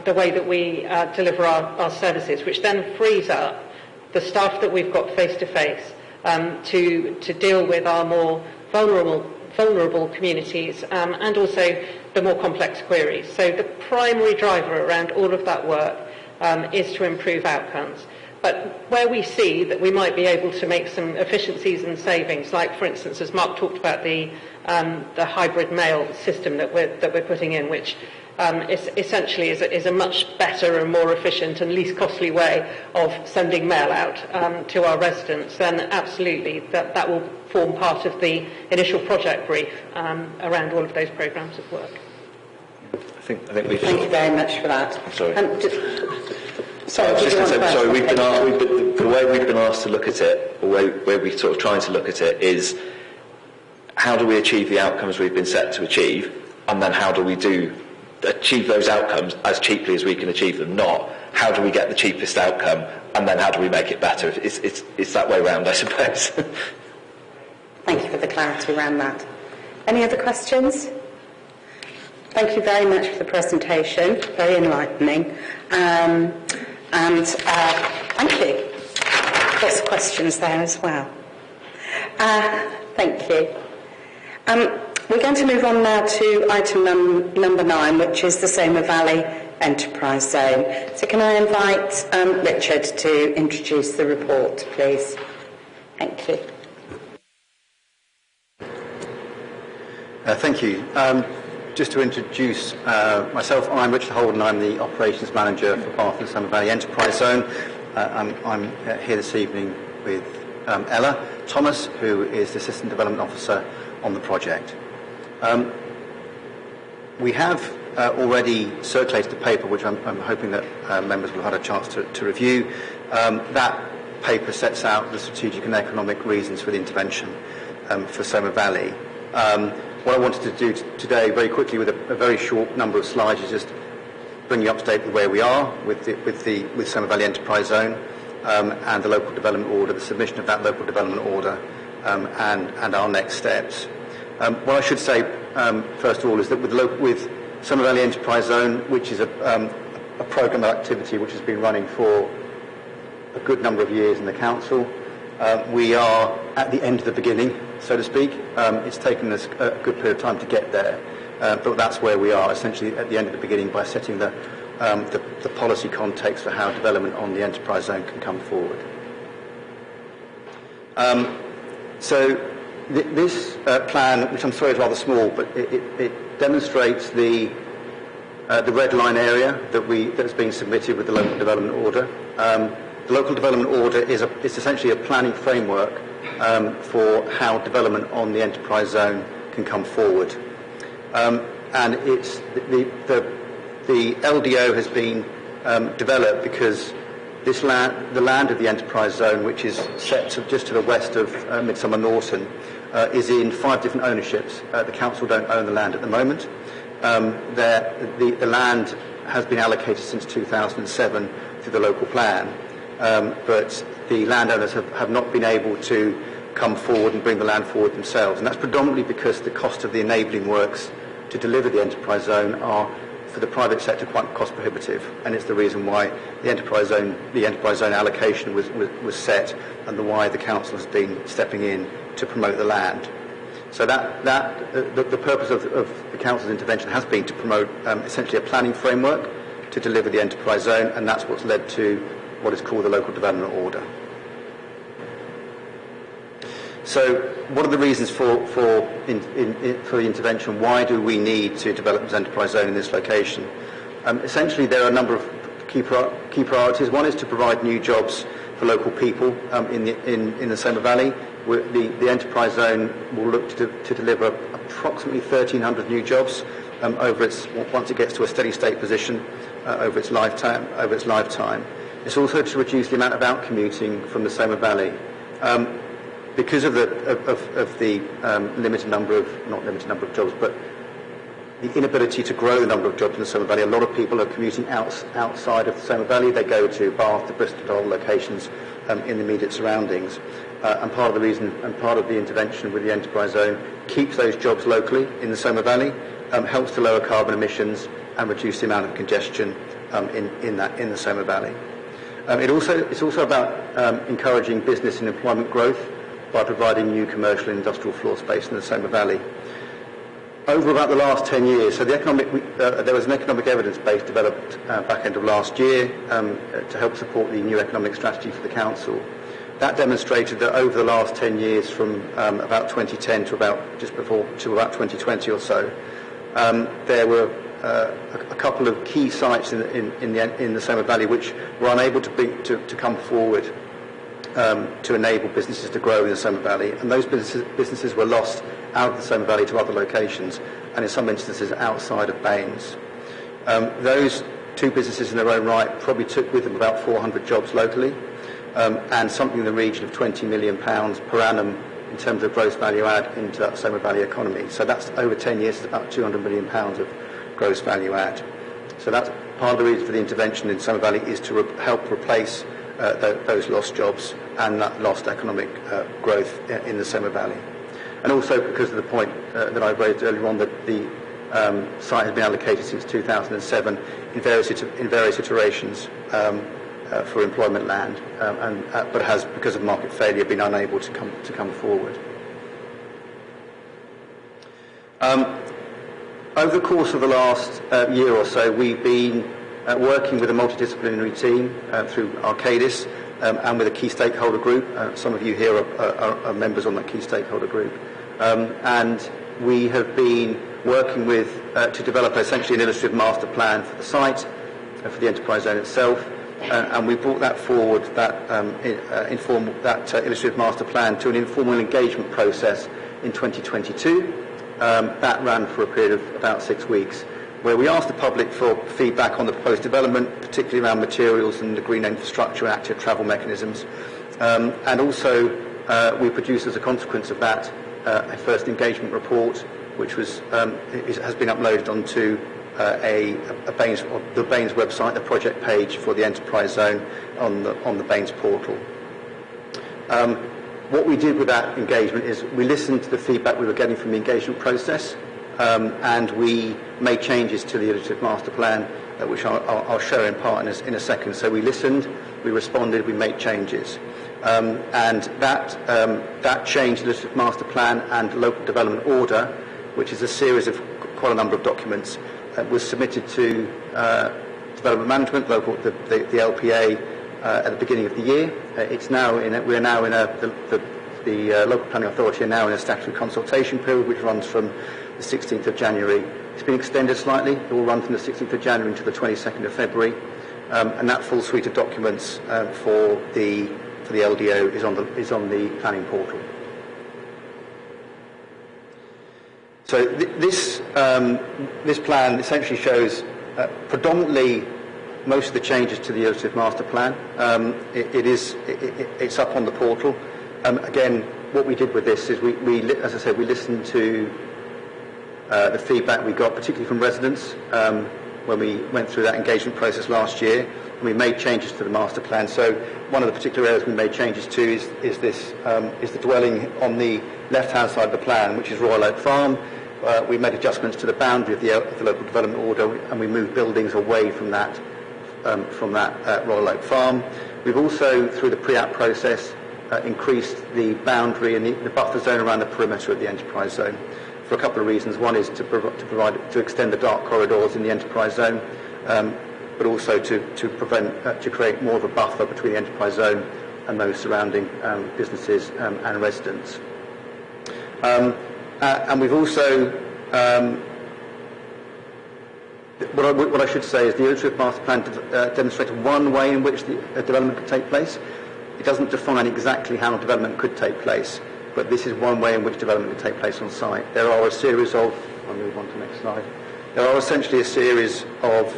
the way that we deliver our services, which then frees up the staff that we've got face-to-face to deal with our more vulnerable communities and also the more complex queries. So the primary driver around all of that work is to improve outcomes. But where we see that we might be able to make some efficiencies and savings, like for instance, as Mark talked about, the hybrid mail system that we're putting in, which essentially is a much better and more efficient and least costly way of sending mail out to our residents, then absolutely that will form part of the initial project brief around all of those programmes of work. I think we've... Thank you very much for that. Sorry. Sorry, the way we've been asked to look at it, or where we're sort of trying to look at it, is how do we achieve the outcomes we've been set to achieve, and then how do we achieve those outcomes as cheaply as we can achieve them, not how do we get the cheapest outcome, and then how do we make it better. It's that way round, I suppose. Thank you for the clarity around that. Any other questions? Thank you very much for the presentation, very enlightening. Thank you. Lots of questions there as well. Thank you. We're going to move on now to item number 9, which is the Somer Valley Enterprise Zone. So can I invite Richard to introduce the report, please? Thank you. Thank you. Just to introduce myself, I'm Richard Holden. I'm the Operations Manager for part of the Somer Valley Enterprise Zone. I'm here this evening with Ella Thomas, who is the Assistant Development Officer on the project. We have already circulated a paper, which I'm hoping that members will have had a chance to review. That paper sets out the strategic and economic reasons for the intervention for Somer Valley. What I wanted to do today, very quickly, with a very short number of slides, is just bring you up to date with where we are with Somer Valley Enterprise Zone and the local development order, the submission of that local development order, and our next steps. What I should say, first of all, is that with Somer Valley Enterprise Zone, which is a programme of activity which has been running for a good number of years in the council, we are at the end of the beginning, so to speak. It's taken us a good period of time to get there, but that's where we are, essentially at the end of the beginning, by setting the policy context for how development on the enterprise zone can come forward. This plan, which I'm sorry is rather small, but it demonstrates the red line area that's been submitted with the local development order. The local development order is essentially a planning framework for how development on the enterprise zone can come forward. And it's the LDO has been developed because the land of the enterprise zone, which is set just to the west of Midsummer Norton, is in 5 different ownerships. The council don't own the land at the moment. The land has been allocated since 2007 through the local plan. But the landowners have not been able to come forward and bring the land forward themselves. And that's predominantly because the cost of the enabling works to deliver the enterprise zone are, for the private sector, quite cost prohibitive. And it's the reason why the enterprise zone allocation was set, and why the council has been stepping in to promote the land. So the purpose of the council's intervention has been to promote essentially a planning framework to deliver the enterprise zone, and that's what's led to what is called the local development order. So what are the reasons for the intervention? Why do we need to develop this enterprise zone in this location? Essentially, there are a number of key priorities. One is to provide new jobs for local people in the Somer Valley. The enterprise zone will look to deliver approximately 1,300 new jobs once it gets to a steady state position over its lifetime. It's also to reduce the amount of out-commuting from the Somer Valley. Because of the limited number of jobs, but the inability to grow the number of jobs in the Somer Valley, a lot of people are commuting outside of the Somer Valley. They go to Bath, to Bristol, to other locations in the immediate surroundings. And part of the reason and part of the intervention with the enterprise zone keeps those jobs locally in the Somer Valley, helps to lower carbon emissions and reduce the amount of congestion in the Somer Valley. It's also about encouraging business and employment growth by providing new commercial and industrial floor space in the Somer Valley. Over about the last 10 years, so there was an economic evidence base developed back end of last year to help support the new economic strategy for the council. That demonstrated that over the last 10 years, from about 2010 to about 2020 or so, there were a couple of key sites in the Somer Valley which were unable to come forward to enable businesses to grow in the Somer Valley, and those businesses were lost out of the Somer Valley to other locations, and in some instances outside of Baines. Those two businesses in their own right probably took with them about 400 jobs locally, and something in the region of £20 million per annum in terms of gross value add into that Somer Valley economy. So that's over 10 years, it's about £200 million of gross value add. So that's part of the reason for the intervention in Somer Valley, is to help replace those lost jobs and that lost economic growth in the Somer Valley. And also because of the point that I raised earlier on, that the site has been allocated since 2007 in various iterations for employment land, but has, because of market failure, been unable to come forward. Over the course of the last year or so, we've been working with a multidisciplinary team through Arcadis and with a key stakeholder group. Some of you here are members on that key stakeholder group. And we have been working with to develop essentially an illustrative master plan for the site, for the enterprise zone itself. And we brought that forward, that illustrative master plan, to an informal engagement process in 2022. That ran for a period of about 6 weeks, where we asked the public for feedback on the proposed development, particularly around materials and the green infrastructure and active travel mechanisms. And also we produced, as a consequence of that, a first engagement report, which has been uploaded onto the Baines website, the project page for the enterprise zone on the Baines portal. What we did with that engagement is we listened to the feedback we were getting from the engagement process, and we made changes to the illustrative master plan, which I'll show in part in a second. So we listened, we responded, we made changes. And that changed the illustrative master plan and local development order, which is a series of quite a number of documents, was submitted to development management, the LPA, at the beginning of the year. The local planning authority are now in a statutory consultation period, which runs from the 16th of January. It's been extended slightly. It will run from the 16th of January to the 22nd of February, and that full suite of documents for the LDO is on the planning portal. So this plan essentially shows predominantly most of the changes to the illustrative master plan. It's up on the portal. Again, what we did with this is as I said, we listened to the feedback we got, particularly from residents, when we went through that engagement process last year, and we made changes to the master plan. So one of the particular areas we made changes to is the dwelling on the left-hand side of the plan, which is Royal Oak Farm. We made adjustments to the boundary of the local development order, and we moved buildings away from that Royal Oak Farm. We've also, through the pre-app process, increased the boundary and the buffer zone around the perimeter of the enterprise zone for a couple of reasons. One is to extend the dark corridors in the enterprise zone, but also to create more of a buffer between the enterprise zone and those surrounding businesses and residents. And we've also what I should say is the illustrative master plan demonstrates one way in which the development could take place. It doesn't define exactly how development could take place, but this is one way in which development could take place on site. There are a series of, I'll move on to the next slide. There are essentially a series of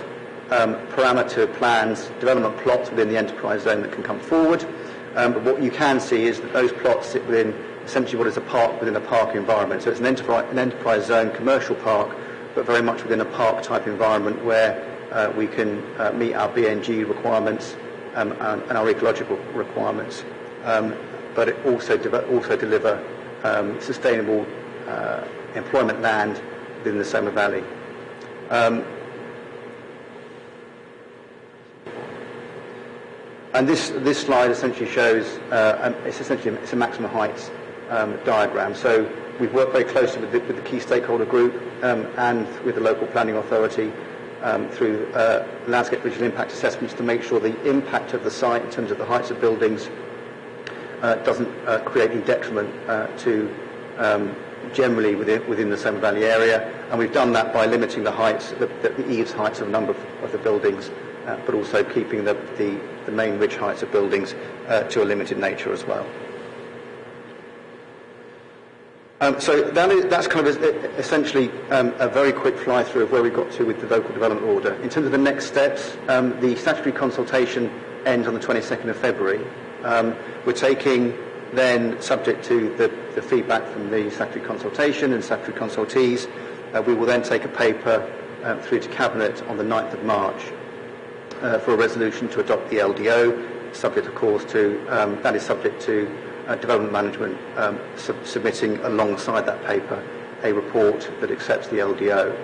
parameter plans, development plots within the enterprise zone that can come forward. But what you can see is that those plots sit within essentially what is a park within a park environment. So it's an enterprise zone commercial park, but very much within a park type environment where we can meet our BNG requirements and our ecological requirements, but it also deliver sustainable employment land within the Somer Valley. And this slide essentially shows it's a maximum heights diagram. So we've worked very closely with the key stakeholder group and with the local planning authority through landscape visual impact assessments to make sure the impact of the site in terms of the heights of buildings doesn't create any detriment to generally within the Severn Valley area, and we've done that by limiting the heights, the eaves heights of a number of the buildings, but also keeping the main ridge heights of buildings to a limited nature as well. So that's kind of essentially a very quick fly through of where we got to with the local development order. In terms of the next steps, the statutory consultation ends on the 22nd of February. We're taking then, subject to the feedback from the statutory consultation and statutory consultees, we will then take a paper through to Cabinet on the 9th of March for a resolution to adopt the LDO, subject of course to, that is subject to Development Management submitting alongside that paper a report that accepts the LDO.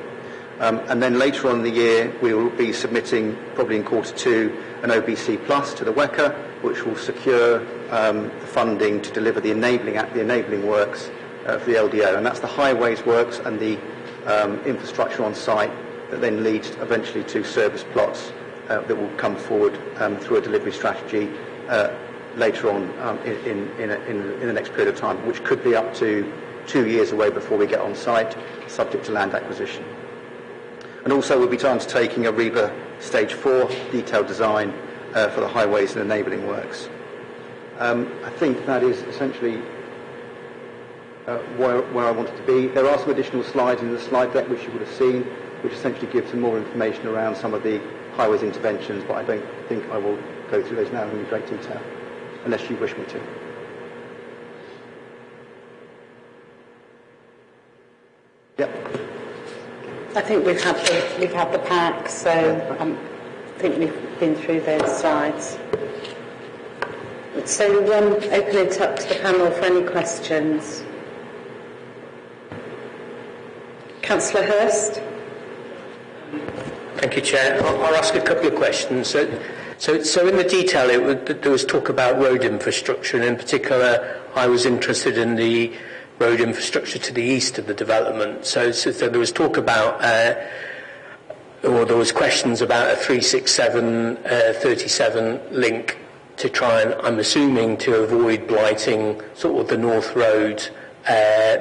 And then later on in the year we will be submitting, probably in Q2, an OBC Plus to the WECA, which will secure the funding to deliver the enabling works for the LDO. And that's the highways works and the infrastructure on site that then leads eventually to service plots that will come forward through a delivery strategy later on in the next period of time, which could be up to 2 years away before we get on site, subject to land acquisition. And also we'll be undertaking a REBA Stage 4 detailed design for the highways and enabling works. I think that is essentially where I wanted to be. There are some additional slides in the slide deck which you would have seen, which essentially give some more information around some of the highways interventions, but I don't think I will go through those now in great detail, unless you wish me to. Yep. I think we've had the pack, so I think we've been through those slides. So open it up to the panel for any questions. Councillor Hurst. Thank you, Chair. I'll ask a couple of questions. So in the detail, there was talk about road infrastructure, and in particular, I was interested in the road infrastructure to the east of the development. So there was talk about, or there was questions about a 367, 37 link to try and, I'm assuming, to avoid blighting sort of the North Road,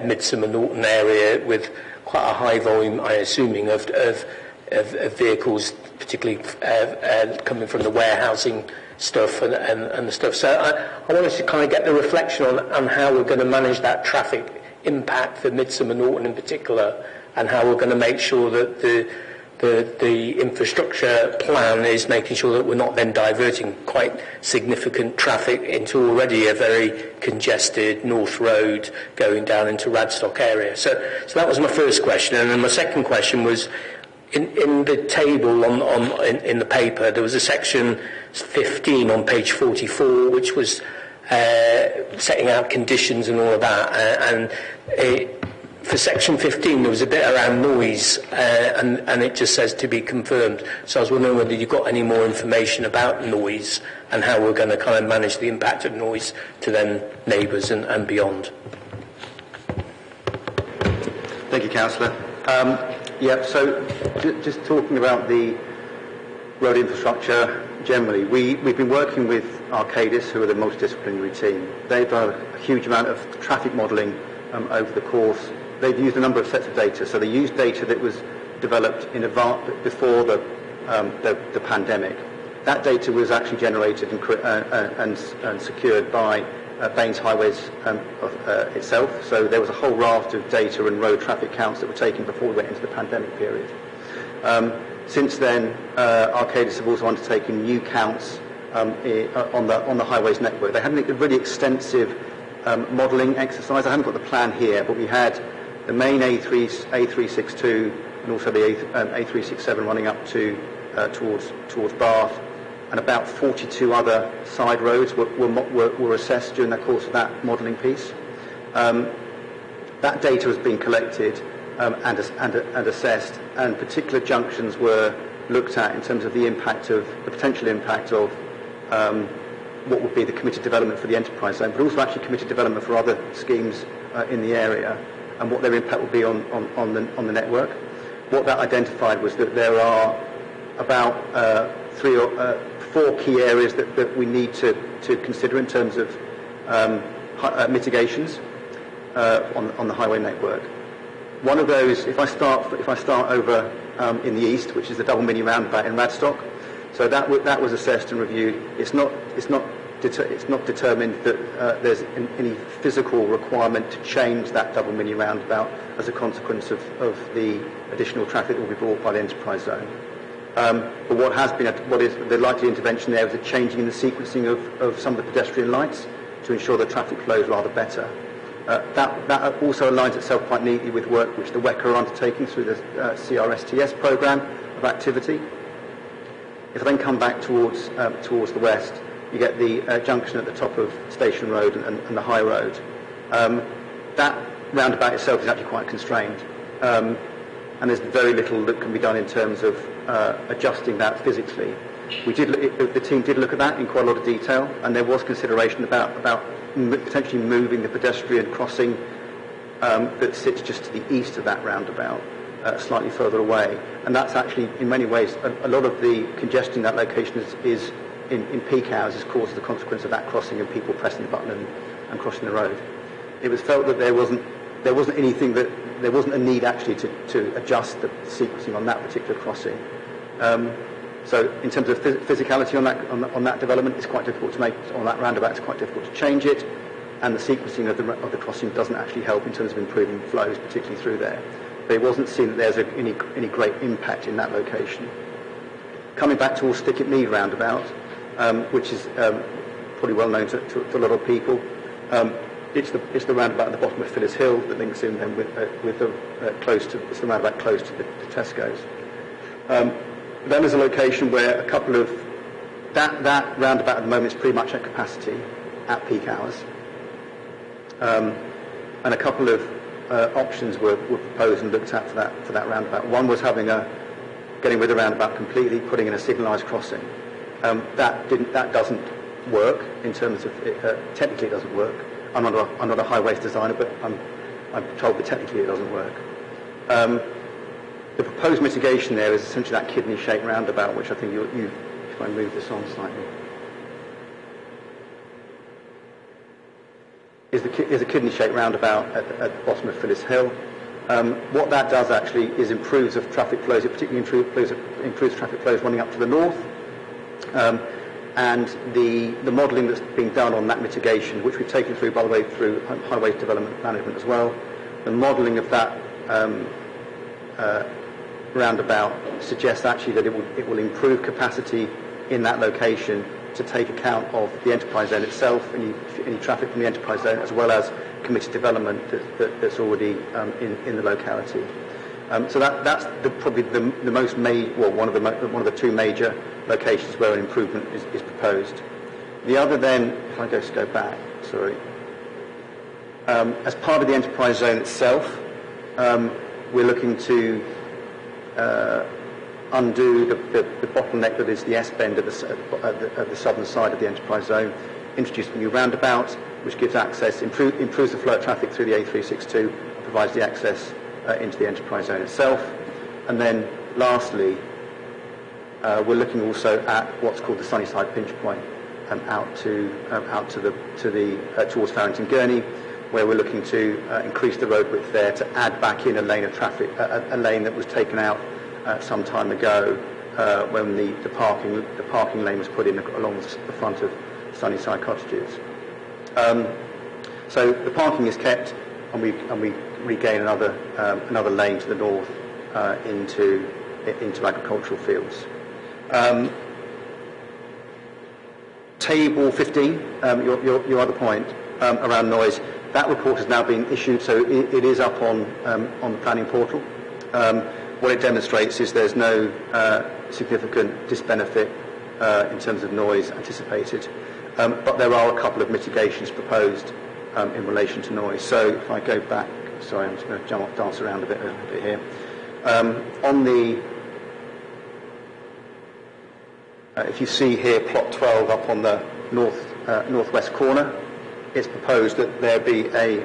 Midsummer Norton area with quite a high volume, I'm assuming, of vehicles, particularly coming from the warehousing stuff and the stuff. So I wanted to kind of get the reflection on how we're going to manage that traffic impact for Midsummer Norton in particular, and how we're going to make sure that the infrastructure plan is making sure that we're not then diverting quite significant traffic into already a very congested North Road going down into Radstock area. So that was my first question, and then my second question was, in the table in the paper, there was a section 15 on page 44, which was setting out conditions and all of that. For section 15, there was a bit around noise, and it just says to be confirmed. So I was wondering whether you got any more information about noise and how we're going to kind of manage the impact of noise to then neighbours and beyond. Thank you, Councillor. So just talking about the road infrastructure generally, we've been working with Arcadis, who are the multidisciplinary team. They've done a huge amount of traffic modelling over the course. They've used a number of sets of data. So they used data that was developed in advance before the pandemic. That data was actually generated and secured by Baines Highways itself. So there was a whole raft of data and road traffic counts that were taken before we went into the pandemic period. Since then, Arcadis have also undertaken new counts on the highways network. They had a really extensive modelling exercise. I haven't got the plan here, but we had the main A362 and also the A367 running up to towards Bath, and about 42 other side roads were assessed during the course of that modelling piece. That data has been collected and assessed, and particular junctions were looked at in terms of the potential impact of what would be the committed development for the enterprise zone, but also actually committed development for other schemes in the area, and what their impact would be on the network. What that identified was that there are about 3 or 4 key areas that we need to consider in terms of mitigations. on the highway network. One of those, if I start over in the east, which is the double mini roundabout in Radstock, so that was assessed and reviewed. It's not determined that there's any physical requirement to change that double mini roundabout as a consequence of the additional traffic that will be brought by the enterprise zone. But what is the likely intervention there is a changing in the sequencing of some of the pedestrian lights to ensure the traffic flows rather better. That also aligns itself quite neatly with work which the WEC are undertaking through the CRSTS programme of activity. If I then come back towards the west, you get the junction at the top of Station Road and the High Road. That roundabout itself is actually quite constrained, and there's very little that can be done in terms of adjusting that physically. The team did look at that in quite a lot of detail, and there was consideration about potentially moving the pedestrian crossing that sits just to the east of that roundabout, slightly further away. And that's actually, in many ways, a lot of the congestion in that location is in peak hours is caused as a consequence of that crossing and people pressing the button and crossing the road. It was felt that there wasn't a need actually to adjust the sequencing on that particular crossing. So in terms of physicality on that development, it's quite difficult to make on that roundabout. It's quite difficult to change it, and the sequencing of the crossing doesn't actually help in terms of improving flows, particularly through there. But it wasn't seen that there's any great impact in that location. Coming back towards Stickett Mead roundabout, which is probably well known to a lot of people. It's the roundabout at the bottom of Phyllis Hill that links in then with the it's the roundabout close to the Tesco's. Then there's a location where a couple of that roundabout at the moment is pretty much at capacity at peak hours, and a couple of options were proposed and looked at for that roundabout. One was getting rid of the roundabout completely, putting in a signalised crossing. That doesn't work in terms of technically it doesn't work. I'm not a highways designer, but I'm told that technically it doesn't work. The proposed mitigation there is essentially that kidney-shaped roundabout, which I think if I move this on slightly, is a kidney-shaped roundabout at the bottom of Phyllis Hill. What that does actually is improves of traffic flows. It particularly improves traffic flows running up to the north. And the modelling that's being done on that mitigation, which we've taken through, by the way, through Highways Development Management as well, the modelling of that roundabout suggests actually that it will improve capacity in that location to take account of the enterprise zone itself, any traffic from the enterprise zone, as well as committed development that's already in the locality. So that's probably the most one of the two major locations where an improvement is proposed. The other then, if I just go back, sorry, as part of the enterprise zone itself, we're looking to undo the bottleneck that is the S-bend at the southern side of the enterprise zone, introduce a new roundabout, which gives access, improves the flow of traffic through the A362, and provides the access into the enterprise zone itself. And then lastly, we're looking also at what's called the Sunnyside pinch point, towards Farrington Gurney, where we're looking to increase the road width there to add back in a lane of traffic, a lane that was taken out some time ago when the parking lane was put in along the front of Sunnyside cottages. So the parking is kept, and we regain another lane to the north into agricultural fields. Table 15, your other point around noise. That report has now been issued, so it is up on the planning portal. What it demonstrates is there's no significant disbenefit in terms of noise anticipated, but there are a couple of mitigations proposed in relation to noise. So if I go back, sorry, I'm just going to dance around a bit here. On the if you see here plot 12 up on the northwest corner, it's proposed that there be a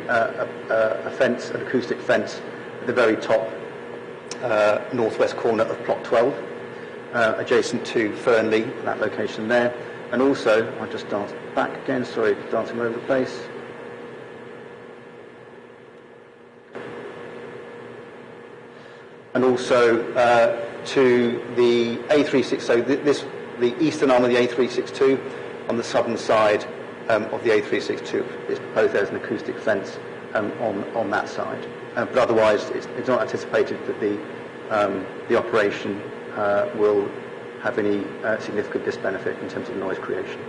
fence, an acoustic fence, at the very top northwest corner of plot 12, adjacent to Fernley, that location there. And also, I'll just dance back again, sorry, dancing all over the place. also to the A36, so the eastern arm of the A362 on the southern side of the A362. It's proposed there's an acoustic fence on that side. But otherwise, it's not anticipated that the operation will have any significant disbenefit in terms of noise creation.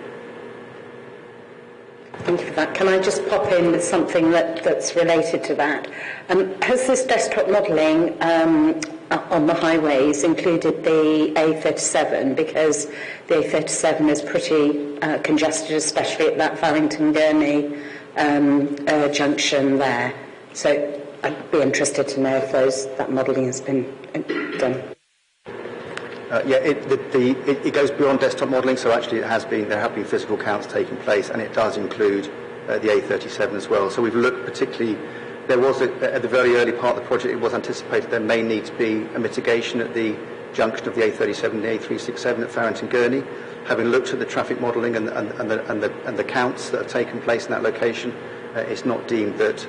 Thank you for that. Can I just pop in with something that's related to that? Has this desktop modelling on the highways included the A37? Because the A37 is pretty congested, especially at that Fallington-Gurney junction there. So I'd be interested to know if that modelling has been done. It goes beyond desktop modelling, so actually there have been physical counts taking place, and it does include the A37 as well. So we've looked particularly, there was at the very early part of the project, it was anticipated there may need to be a mitigation at the junction of the A37 and the A367 at Farrington-Gurney. Having looked at the traffic modelling and the counts that have taken place in that location, it's not deemed that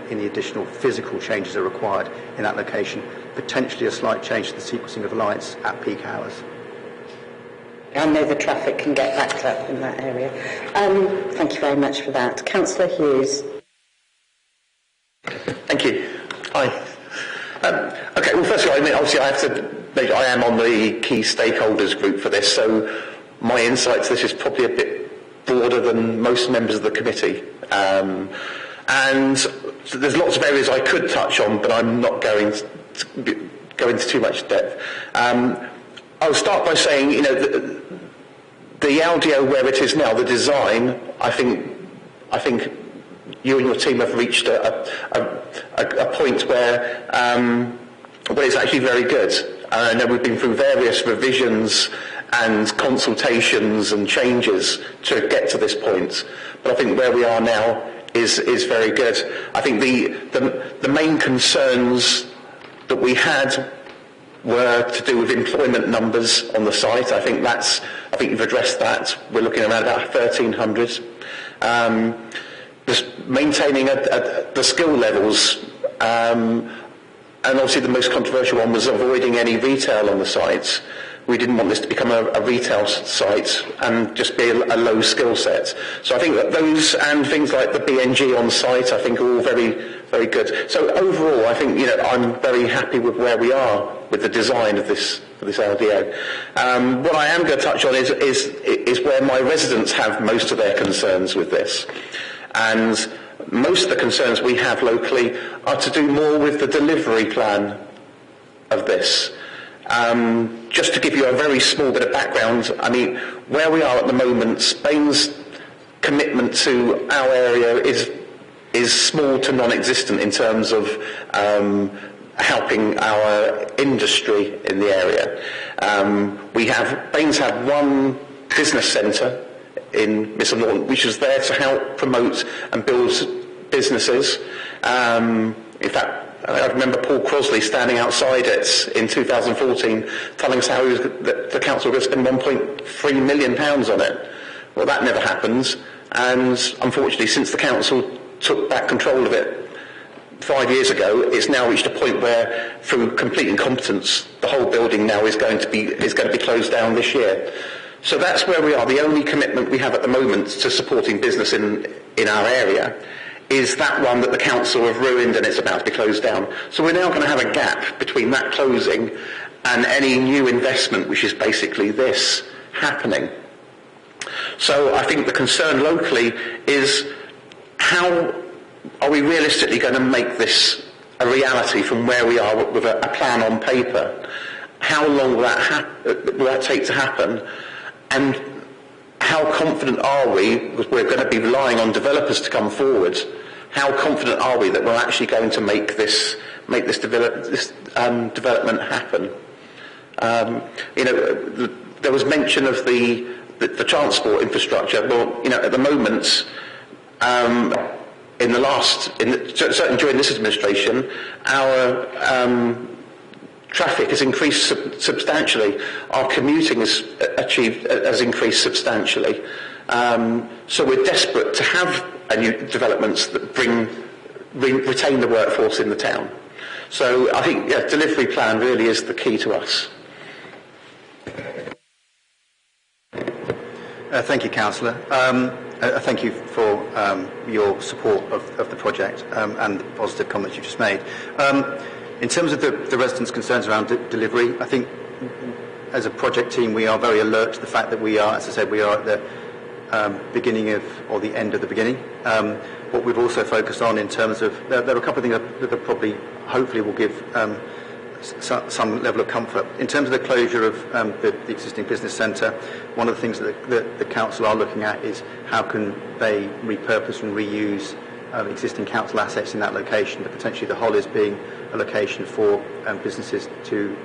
any additional physical changes are required in that location. Potentially a slight change to the sequencing of lights at peak hours. I know the traffic can get backed up in that area. Thank you very much for that. Councillor Hughes. Thank you. Hi. Okay, well, first of all, obviously I have to, I am on the key stakeholders group for this, so my insight to this is probably a bit broader than most members of the committee. And so there's lots of areas I could touch on, but I'm not going to go into too much depth. I'll start by saying, the LDO where it is now, the design, I think you and your team have reached a point where it's actually very good. I know we've been through various revisions and consultations and changes to get to this point, but I think where we are now is very good. I think the main concerns that we had were to do with employment numbers on the site. I think you've addressed that. We're looking around about 1,300. Just maintaining the skill levels, and obviously the most controversial one was avoiding any retail on the site. We didn't want this to become a retail site and just be a low skill set. So I think that those and things like the BNG on site, I think are all very, very good. So overall, I think I'm very happy with where we are with the design of this LDO. What I am going to touch on is where my residents have most of their concerns with this, and most of the concerns we have locally are to do more with the delivery plan of this. Just to give you a very small bit of background, I mean, where we are at the moment, Spain's commitment to our area is small to non-existent in terms of helping our industry in the area. Baines have one business centre in Mr Norton, which is there to help promote and build businesses. In fact, I remember Paul Crosley standing outside it in 2014 telling us how the council was going to spend £1.3 million on it. Well, that never happened, and unfortunately since the council took back control of it 5 years ago, it's now reached a point where through complete incompetence the whole building now is going to be closed down this year. So that's where we are. The only commitment we have at the moment to supporting business in our area is that one that the council have ruined and it's about to be closed down. So we're now going to have a gap between that closing and any new investment, which is basically this, happening. So I think the concern locally is how are we realistically going to make this a reality from where we are with a plan on paper? How long will that take to happen? And how confident are we, because we're going to be relying on developers to come forward, how confident are we that we're actually going to make this development happen? There was mention of the transport infrastructure. Well, at the moment, certainly during this administration, our traffic has increased substantially. Our commuting has increased substantially. So we're desperate to have new developments that bring retain the workforce in the town. So I think delivery plan really is the key to us. Thank you, Councillor. Thank you for your support of the project and the positive comments you just made. In terms of the residents' concerns around delivery, I think as a project team we are very alert to the fact that we are, as I said, we are at the beginning of, or the end of the beginning. What we've also focused on in terms of, there are a couple of things that probably, hopefully will give some level of comfort. In terms of the closure of the existing business centre, one of the things that the council are looking at is how can they repurpose and reuse existing council assets in that location, but potentially the Hollies being a location for businesses to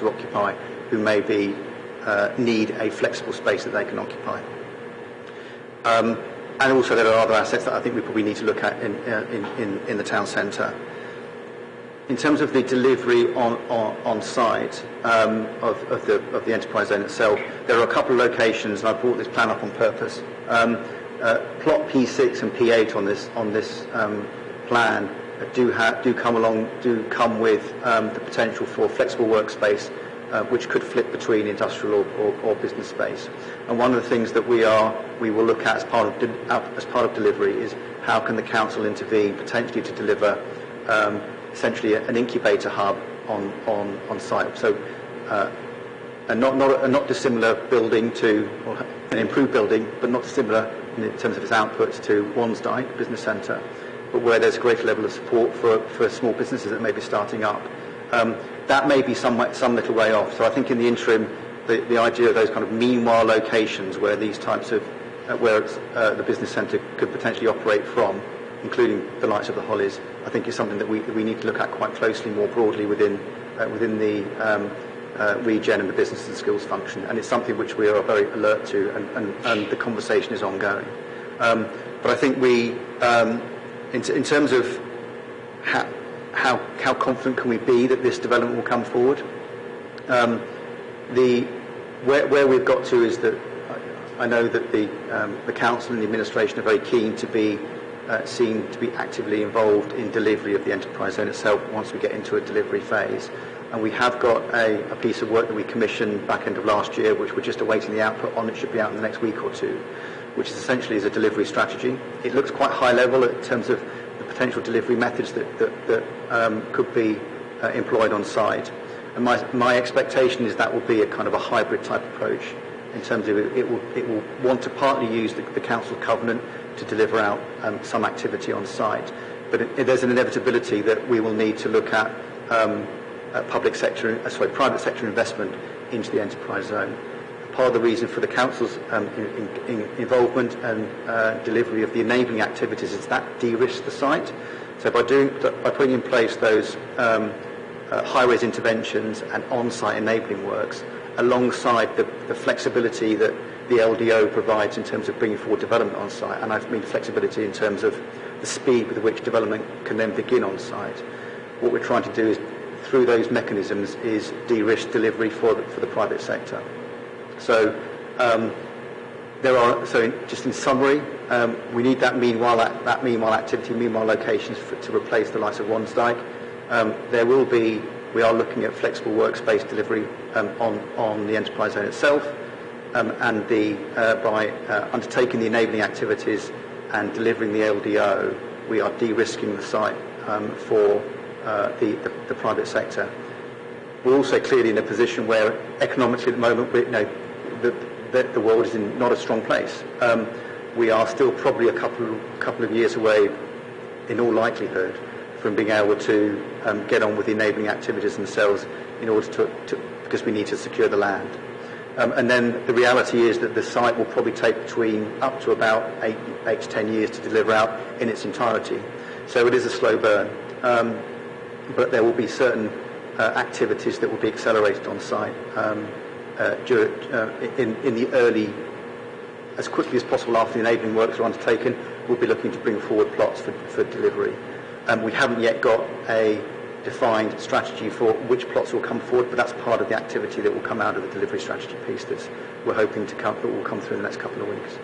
occupy who maybe need a flexible space that they can occupy. And also there are other assets that I think we probably need to look at in the town centre. In terms of the delivery on site of the enterprise zone itself, there are a couple of locations, and I brought this plan up on purpose. Plot P6 and P8 on this plan do come with the potential for flexible workspace, which could flip between industrial or business space. And one of the things that we will look at as part of delivery is how can the council intervene potentially to deliver essentially an incubator hub on site. So a not dissimilar building to, or an improved building, but not dissimilar in terms of its outputs to Wansdyke Business Centre, but where there's a greater level of support for small businesses that may be starting up. That may be some little way off. So I think in the interim, the idea of those kind of meanwhile locations where these types of, where the business centre could potentially operate from, including the likes of the Hollies, I think is something that we need to look at quite closely, more broadly within the regen and the business and skills function. And it's something which we are very alert to, and the conversation is ongoing. But I think we, in terms of how confident can we be that this development will come forward? Where we've got to is that I know that the council and the administration are very keen to be seen to be actively involved in delivery of the enterprise zone itself once we get into a delivery phase. And we have got a piece of work that we commissioned back end of last year, which we're just awaiting the output on. It should be out in the next week or two, which is essentially a delivery strategy. It looks quite high level in terms of the potential delivery methods that could be employed on site. And my expectation is that will be a kind of a hybrid type approach in terms of it will want to partly use the council covenant to deliver out some activity on site. But there's an inevitability that we will need to look at private sector investment into the enterprise zone. Part of the reason for the council's involvement and delivery of the enabling activities is that de-risk the site. So by putting in place those high-res interventions and on-site enabling works, alongside the flexibility that the LDO provides in terms of bringing forward development on site, and I mean flexibility in terms of the speed with which development can then begin on site. What we're trying to do is, through those mechanisms, is de-risk delivery for the private sector. So just in summary, we need that meanwhile activity, meanwhile locations to replace the likes of Wansdyke. We are looking at flexible workspace delivery on the enterprise zone itself, and by undertaking the enabling activities and delivering the LDO, we are de-risking the site for the private sector. We're also clearly in a position where economically at the moment the world is in not a strong place. We are still probably a couple of years away, in all likelihood, from being able to get on with the enabling activities themselves in order to because we need to secure the land. And then the reality is that the site will probably take between up to about 8 to 10 years to deliver out in its entirety. So it is a slow burn, but there will be certain activities that will be accelerated on site in the early, as quickly as possible after the enabling works are undertaken. We'll be looking to bring forward plots for delivery. We haven't yet got a defined strategy for which plots will come forward, but that's part of the activity that will come out of the delivery strategy piece that we're hoping that will come through in the next couple of weeks.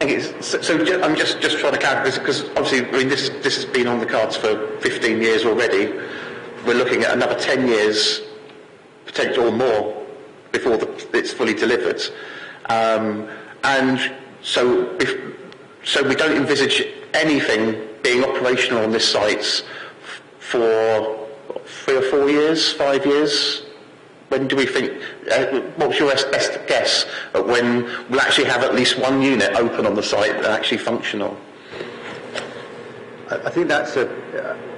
think it's I'm just trying to clarify this, because obviously, I mean, this has been on the cards for 15 years already. We're looking at another 10 years, potentially or more, before it's fully delivered, and so we don't envisage anything being operational on this site for 3 or 4 years, 5 years. When do we think, what's your best guess at when we'll actually have at least one unit open on the site and actually functional? I think that's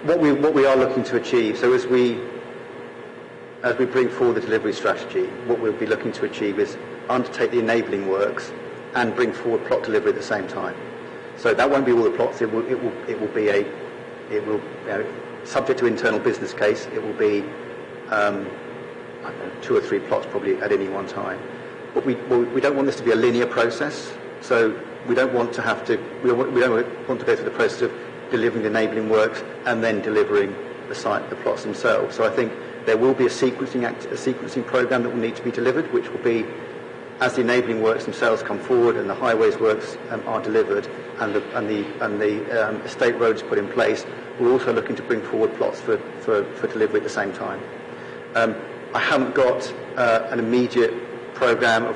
what we are looking to achieve. So as we bring forward the delivery strategy, what we'll be looking to achieve is undertake the enabling works and bring forward plot delivery at the same time. So that won't be all the plots. It will be subject to internal business case. It will be I don't know, 2 or 3 plots probably at any one time. But we don't want this to be a linear process. So we don't want to have to. We don't want to go through the process of delivering the enabling works and then delivering the plots themselves. So I think there will be a sequencing program that will need to be delivered, which will be as the enabling works themselves come forward and the highways works are delivered and the estate roads put in place. We're also looking to bring forward plots for delivery at the same time. I haven't got an immediate program of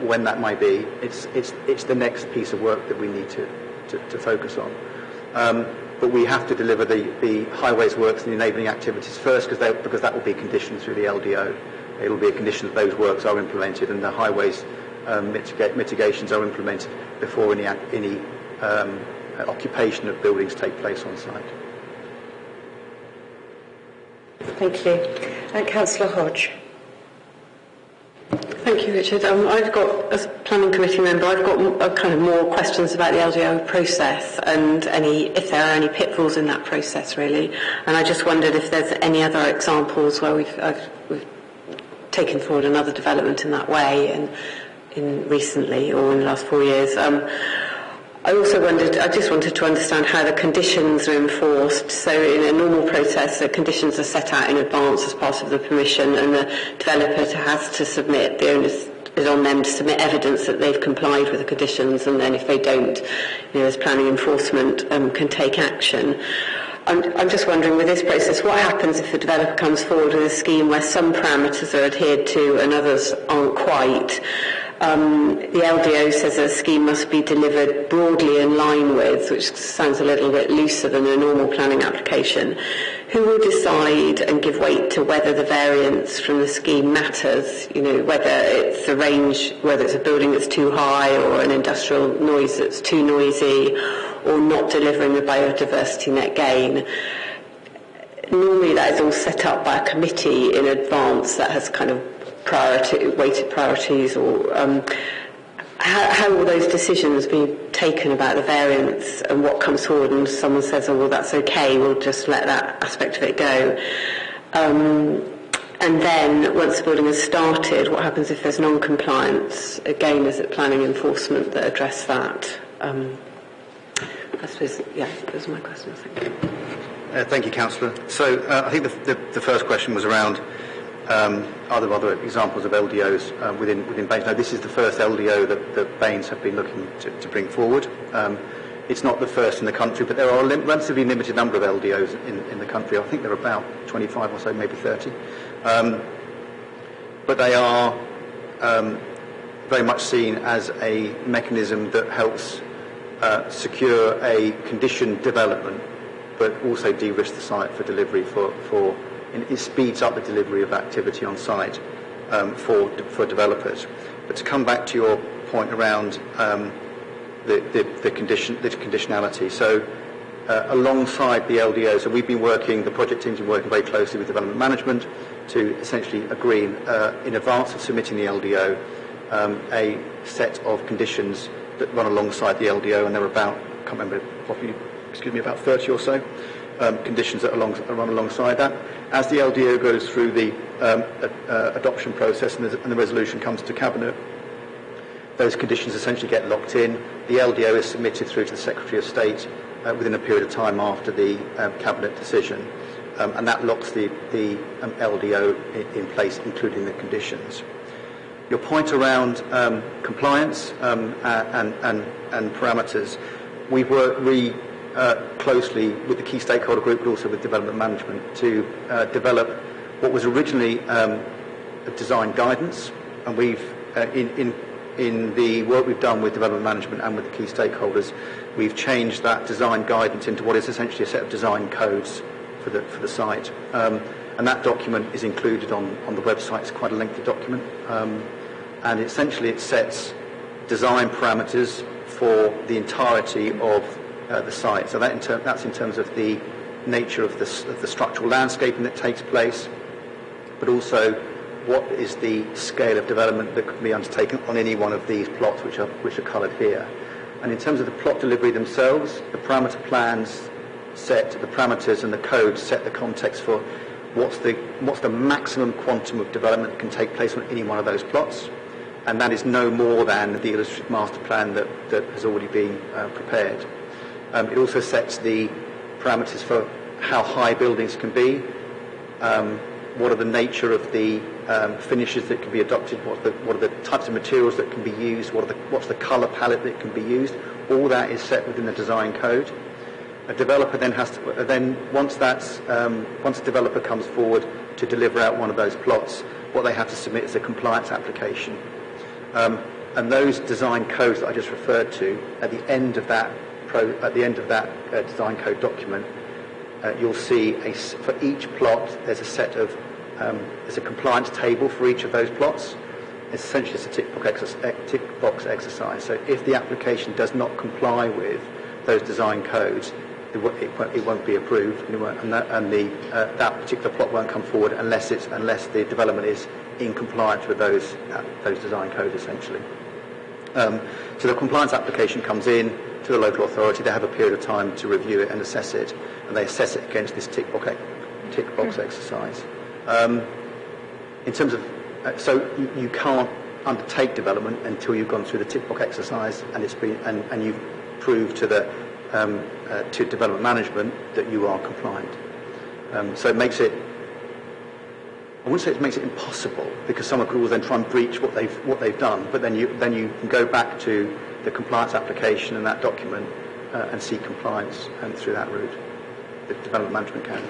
when that might be. It's the next piece of work that we need to focus on. But we have to deliver the highways works and the enabling activities first, because that will be conditioned through the LDO. It will be a condition that those works are implemented and the highways mitigations are implemented before any occupation of buildings take place on site. Thank you. Councillor Hodge. Thank you, Richard. I've got, as a planning committee member, I've got kind of more questions about the LDO process and if there are any pitfalls in that process, really. And I just wondered if there's any other examples where we've taken forward another development in that way in recently or in the last 4 years. I just wanted to understand how the conditions are enforced. So in a normal process, the conditions are set out in advance as part of the permission, and the developer has to submit, the onus is on them to submit evidence that they've complied with the conditions, and then if they don't, as planning enforcement can take action. I'm just wondering, with this process, what happens if the developer comes forward with a scheme where some parameters are adhered to and others aren't quite? The LDO says that a scheme must be delivered broadly in line with, which sounds a little bit looser than a normal planning application. Who will decide and give weight to whether the variance from the scheme matters? Whether it's a range, whether it's a building that's too high or an industrial noise that's too noisy, or not delivering the biodiversity net gain. Normally that is all set up by a committee in advance that has kind of weighted priorities, or how will those decisions be taken about the variance and what comes forward, and someone says, oh well, that's okay, we'll just let that aspect of it go. And then once the building has started, what happens if there's non-compliance? Again, is it planning enforcement that address that? I suppose, those are my questions. Thank you. Thank you, Councillor. So I think the first question was around are there other examples of LDOs within Baines? Now, this is the first LDO that Baines have been looking to bring forward. It's not the first in the country, but there are a relatively limited number of LDOs in the country. I think there are about 25 or so, maybe 30. But they are very much seen as a mechanism that helps secure a conditioned development, but also de-risk the site for delivery and it speeds up the delivery of activity on site for developers. But to come back to your point around the conditionality, so alongside the LDO, so the project team's been working very closely with development management to essentially agree in advance of submitting the LDO a set of conditions that run alongside the LDO, and there are about 30 or so conditions that run alongside that. As the LDO goes through the adoption process and the resolution comes to Cabinet, those conditions essentially get locked in. The LDO is submitted through to the Secretary of State within a period of time after the Cabinet decision, and that locks the LDO in place, including the conditions. Your point around compliance and parameters, we've worked really closely with the key stakeholder group, but also with development management to develop what was originally a design guidance, and we've in the work we've done with development management and with the key stakeholders, we've changed that design guidance into what is essentially a set of design codes for the site. And that document is included on the website. It's quite a lengthy document. And essentially it sets design parameters for the entirety of the site. So that's in terms of the nature of the structural landscaping that takes place, but also what is the scale of development that can be undertaken on any one of these plots, which are coloured here. And in terms of the plot delivery themselves, the parameter plans set the parameters and the codes set the context for what's the maximum quantum of development that can take place on any one of those plots, and that is no more than the illustrative master plan that has already been prepared. It also sets the parameters for how high buildings can be, what are the nature of the finishes that can be adopted, what are the types of materials that can be used, what's the colour palette that can be used. All that is set within the design code. A developer then has to, once a developer comes forward to deliver out one of those plots, what they have to submit is a compliance application. And those design codes that I just referred to, at the end of that design code document, you'll see for each plot there's a set of there's a compliance table for each of those plots. It's essentially a tick box exercise. So if the application does not comply with those design codes, it won't be approved, and that particular plot won't come forward unless the development is in compliance with those design codes, essentially. So the compliance application comes in to the local authority. They have a period of time to review it and assess it, and they assess it against this tick box exercise. In terms of so you can't undertake development until you've gone through the tick box exercise and you've proved to development management that you are compliant. So it makes it, I wouldn't say it makes it impossible, because someone could always then try and breach what they've done, but then you can go back to the compliance application and that document and seek compliance through that route. The development management can.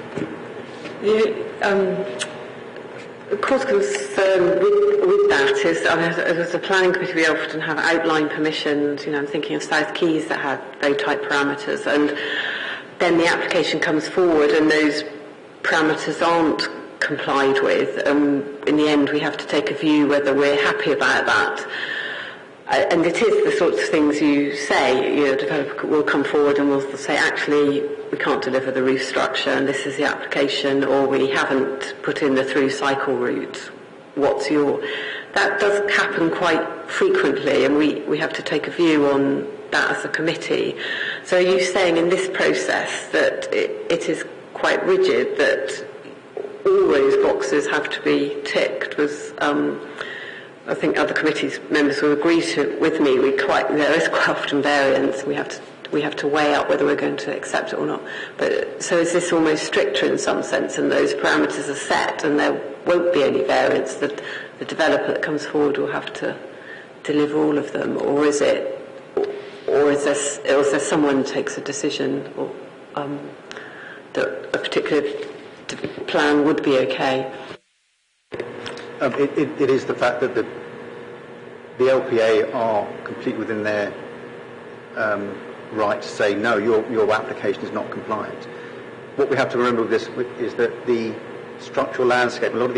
Of course, concern with that is, as a planning committee, we often have outline permissions. I'm thinking of South Keys that had very tight parameters, and then the application comes forward and those parameters aren't complied with. In the end, we have to take a view whether we're happy about that. And it is the sorts of things you say. A developer will come forward and will say, actually, we can't deliver the roof structure, and this is the application, or we haven't put in the through cycle route. That does happen quite frequently, and we have to take a view on that as a committee. So are you saying in this process that it is quite rigid, that all those boxes have to be ticked? I think other committees members will agree with me. There is quite often variance. We have to weigh up whether we're going to accept it or not. But so is this almost stricter in some sense, and those parameters are set, and there won't be any variance? That the developer that comes forward will have to deliver all of them, or is there someone who takes a decision, or that a particular plan would be okay? It is the fact that the LPA are completely within their right to say, no, your application is not compliant. What we have to remember with this is that the structural landscape, a lot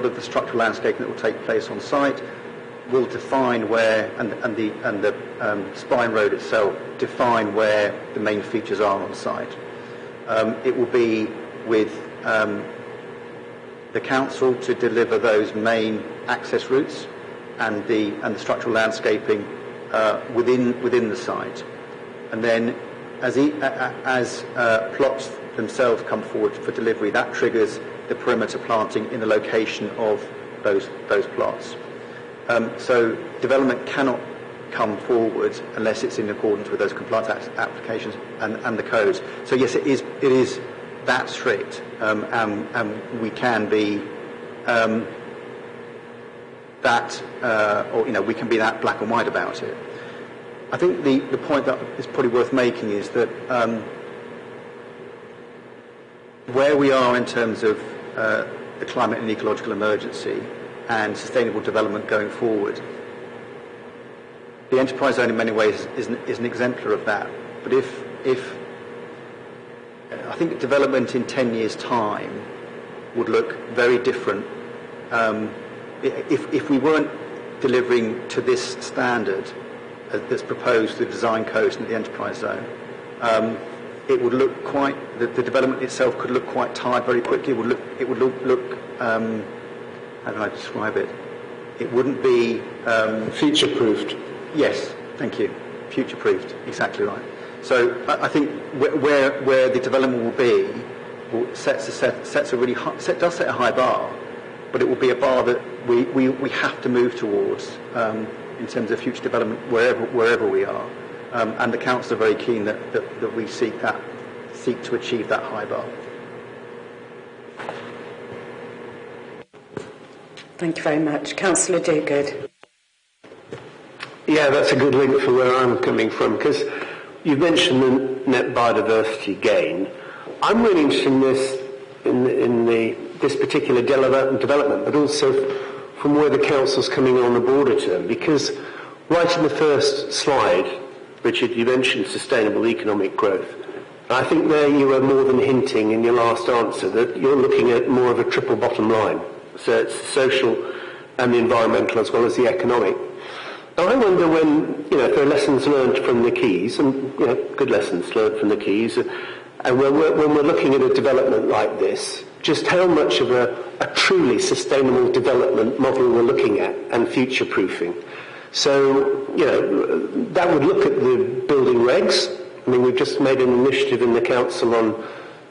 of the structural landscaping that will take place on site will define where, and the spine road itself define where the main features are on site. It will be with the council to deliver those main access routes and the structural landscaping within the site, and then as plots themselves come forward for delivery, that triggers the perimeter planting in the location of those plots. So development cannot come forward unless it's in accordance with those compliance applications and the codes. So yes, it is that strict, and we can be that, or we can be that black and white about it. I think the point that is probably worth making is that where we are in terms of the climate and ecological emergency and sustainable development going forward, the enterprise zone in many ways is an exemplar of that. But if I think development in 10 years' time would look very different if we weren't delivering to this standard that's proposed through the design codes and the enterprise zone. It would look quite, the development itself could look quite tired very quickly. It would look how can I describe it? It wouldn't be future-proofed. Yes, thank you. Future-proofed, exactly right. So I think where the development will be does set a high bar, but it will be a bar that we have to move towards in terms of future development wherever we are. And the council are very keen that we seek to achieve that high bar. Thank you very much. Councillor Dogood. Yeah, that's a good link for where I'm coming from, because you mentioned the net biodiversity gain. I'm really interested in this particular development, but also from where the council's coming on the broader term, because right in the first slide, Richard, you mentioned sustainable economic growth. I think there you were more than hinting in your last answer that you're looking at more of a triple bottom line. So it's the social and the environmental as well as the economic. Now I wonder when, if there are lessons learned from the Keys, and good lessons learned from the Keys, and when we're looking at a development like this, just how much of a truly sustainable development model we're looking at and future-proofing. So, that would look at the building regs. I mean, we've just made an initiative in the council on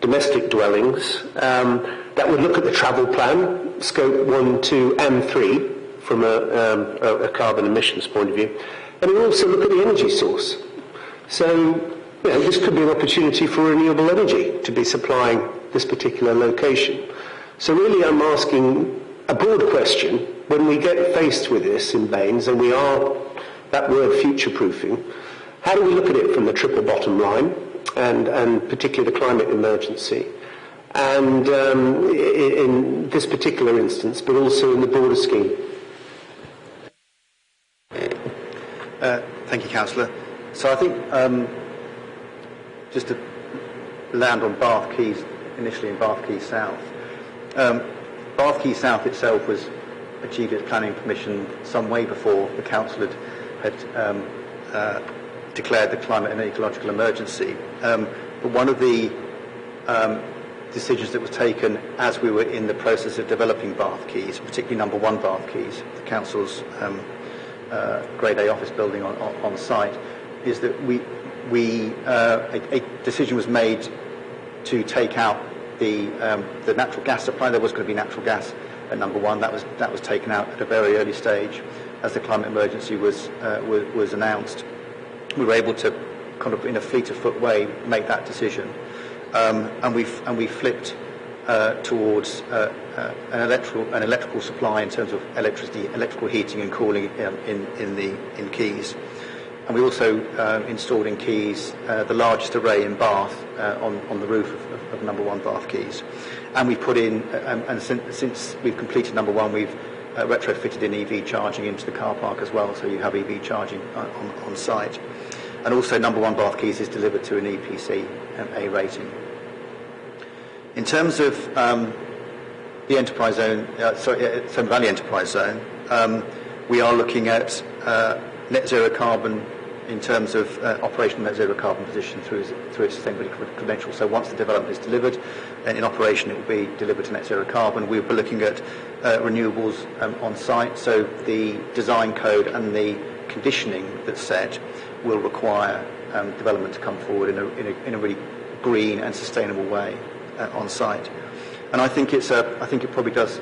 domestic dwellings. That would look at the travel plan, scope 1, 2 and 3 from a carbon emissions point of view. And it would also look at the energy source. So, this could be an opportunity for renewable energy to be supplying this particular location. So really I'm asking a broad question. When we get faced with this in Baines, and we are, that word future-proofing, how do we look at it from the triple bottom line, and particularly the climate emergency, and in this particular instance, but also in the broader scheme? Thank you, Councillor. So I think just to land on Bath Quays, initially in Bath Quays South. Bath Quays South itself was achieved its planning permission some way before the council had declared the climate and ecological emergency. But one of the decisions that was taken as we were in the process of developing Bath Quays, particularly number 1 Bath Quays, the council's Grade A office building on site, is that a decision was made to take out the natural gas supply. There was going to be natural gas at number 1. That was taken out at a very early stage as the climate emergency was announced. We were able to, kind of in a fleet-of-foot way, make that decision, and we flipped towards an electrical supply in terms of electrical heating and cooling in Quays. And we also installed in Quays the largest array in Bath on the roof of number 1 Bath Quays. And we've put in, and since we've completed number 1, we've retrofitted in EV charging into the car park as well, so you have EV charging on site. And also number 1 Bath Quays is delivered to an EPC A rating. In terms of the enterprise zone, Severn Valley Enterprise Zone, we are looking at net zero carbon in terms of operational net zero carbon position through its sustainability credential. So once the development is delivered, in operation it will be delivered to net zero carbon. We'll be looking at renewables on site, so the design code and the conditioning that's set will require development to come forward in a really green and sustainable way on site. And I think it probably does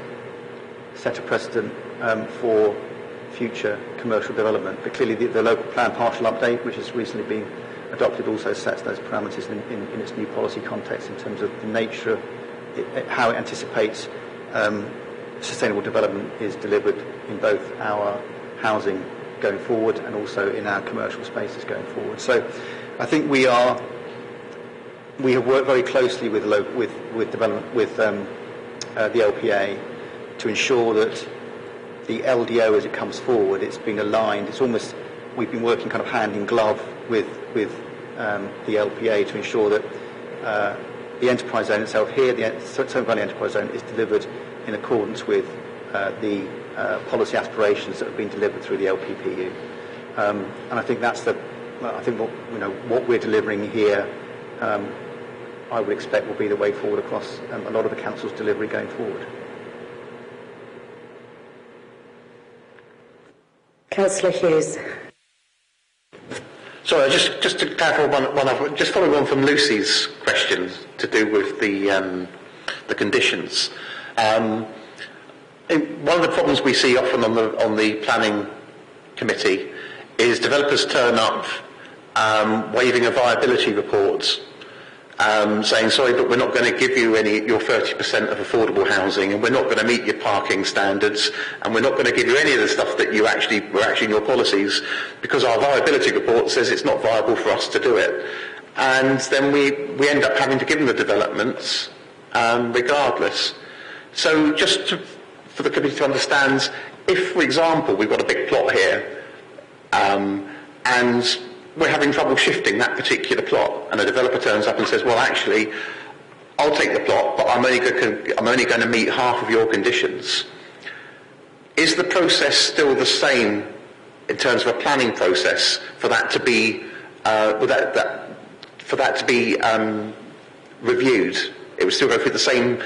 set a precedent for future commercial development. But clearly the local plan partial update, which has recently been adopted, also sets those parameters in its new policy context in terms of the nature of how it anticipates sustainable development is delivered in both our housing going forward and also in our commercial spaces going forward. So I think we have worked very closely with development with the LPA to ensure that the LDO, as it comes forward, it's been aligned. It's almost, we've been working kind of hand in glove with the LPA to ensure that the enterprise zone itself here, the Somer Valley Enterprise Zone, is delivered in accordance with the policy aspirations that have been delivered through the LPPU. And I think that's what we're delivering here. I would expect will be the way forward across a lot of the council's delivery going forward. Councillor Hughes. Sorry, just to clarify one other, just following on from Lucy's question to do with the conditions. One of the problems we see often on the planning committee is developers turn up waving a viability report, saying, sorry, but we're not going to give you your 30% of affordable housing, and we're not going to meet your parking standards, and we're not going to give you any of the stuff that were actually in your policies, because our viability report says it's not viable for us to do it. And then we end up having to give them the developments regardless. So for the committee to understand, if, for example, we've got a big plot here, and we're having trouble shifting that particular plot, and a developer turns up and says, well, actually, I'll take the plot, but I'm only going to meet half of your conditions. Is the process still the same in terms of a planning process for that to be reviewed? It would still go through the same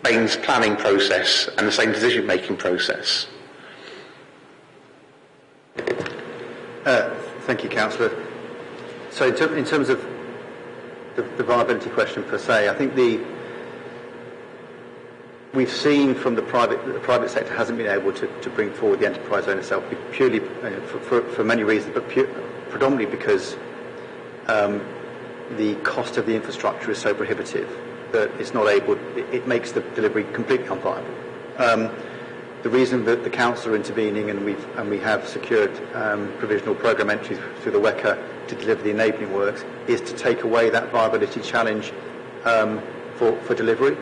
Baines planning process and the same decision-making process. Thank you, Councillor. So in terms of the viability question per se, I think we've seen from the private sector hasn't been able to bring forward the enterprise zone itself purely for many reasons, but predominantly because the cost of the infrastructure is so prohibitive that it's not able. It makes the delivery completely unviable. The reason that the council are intervening and we have secured provisional programme entries through the WECA to deliver the enabling works is to take away that viability challenge for delivery.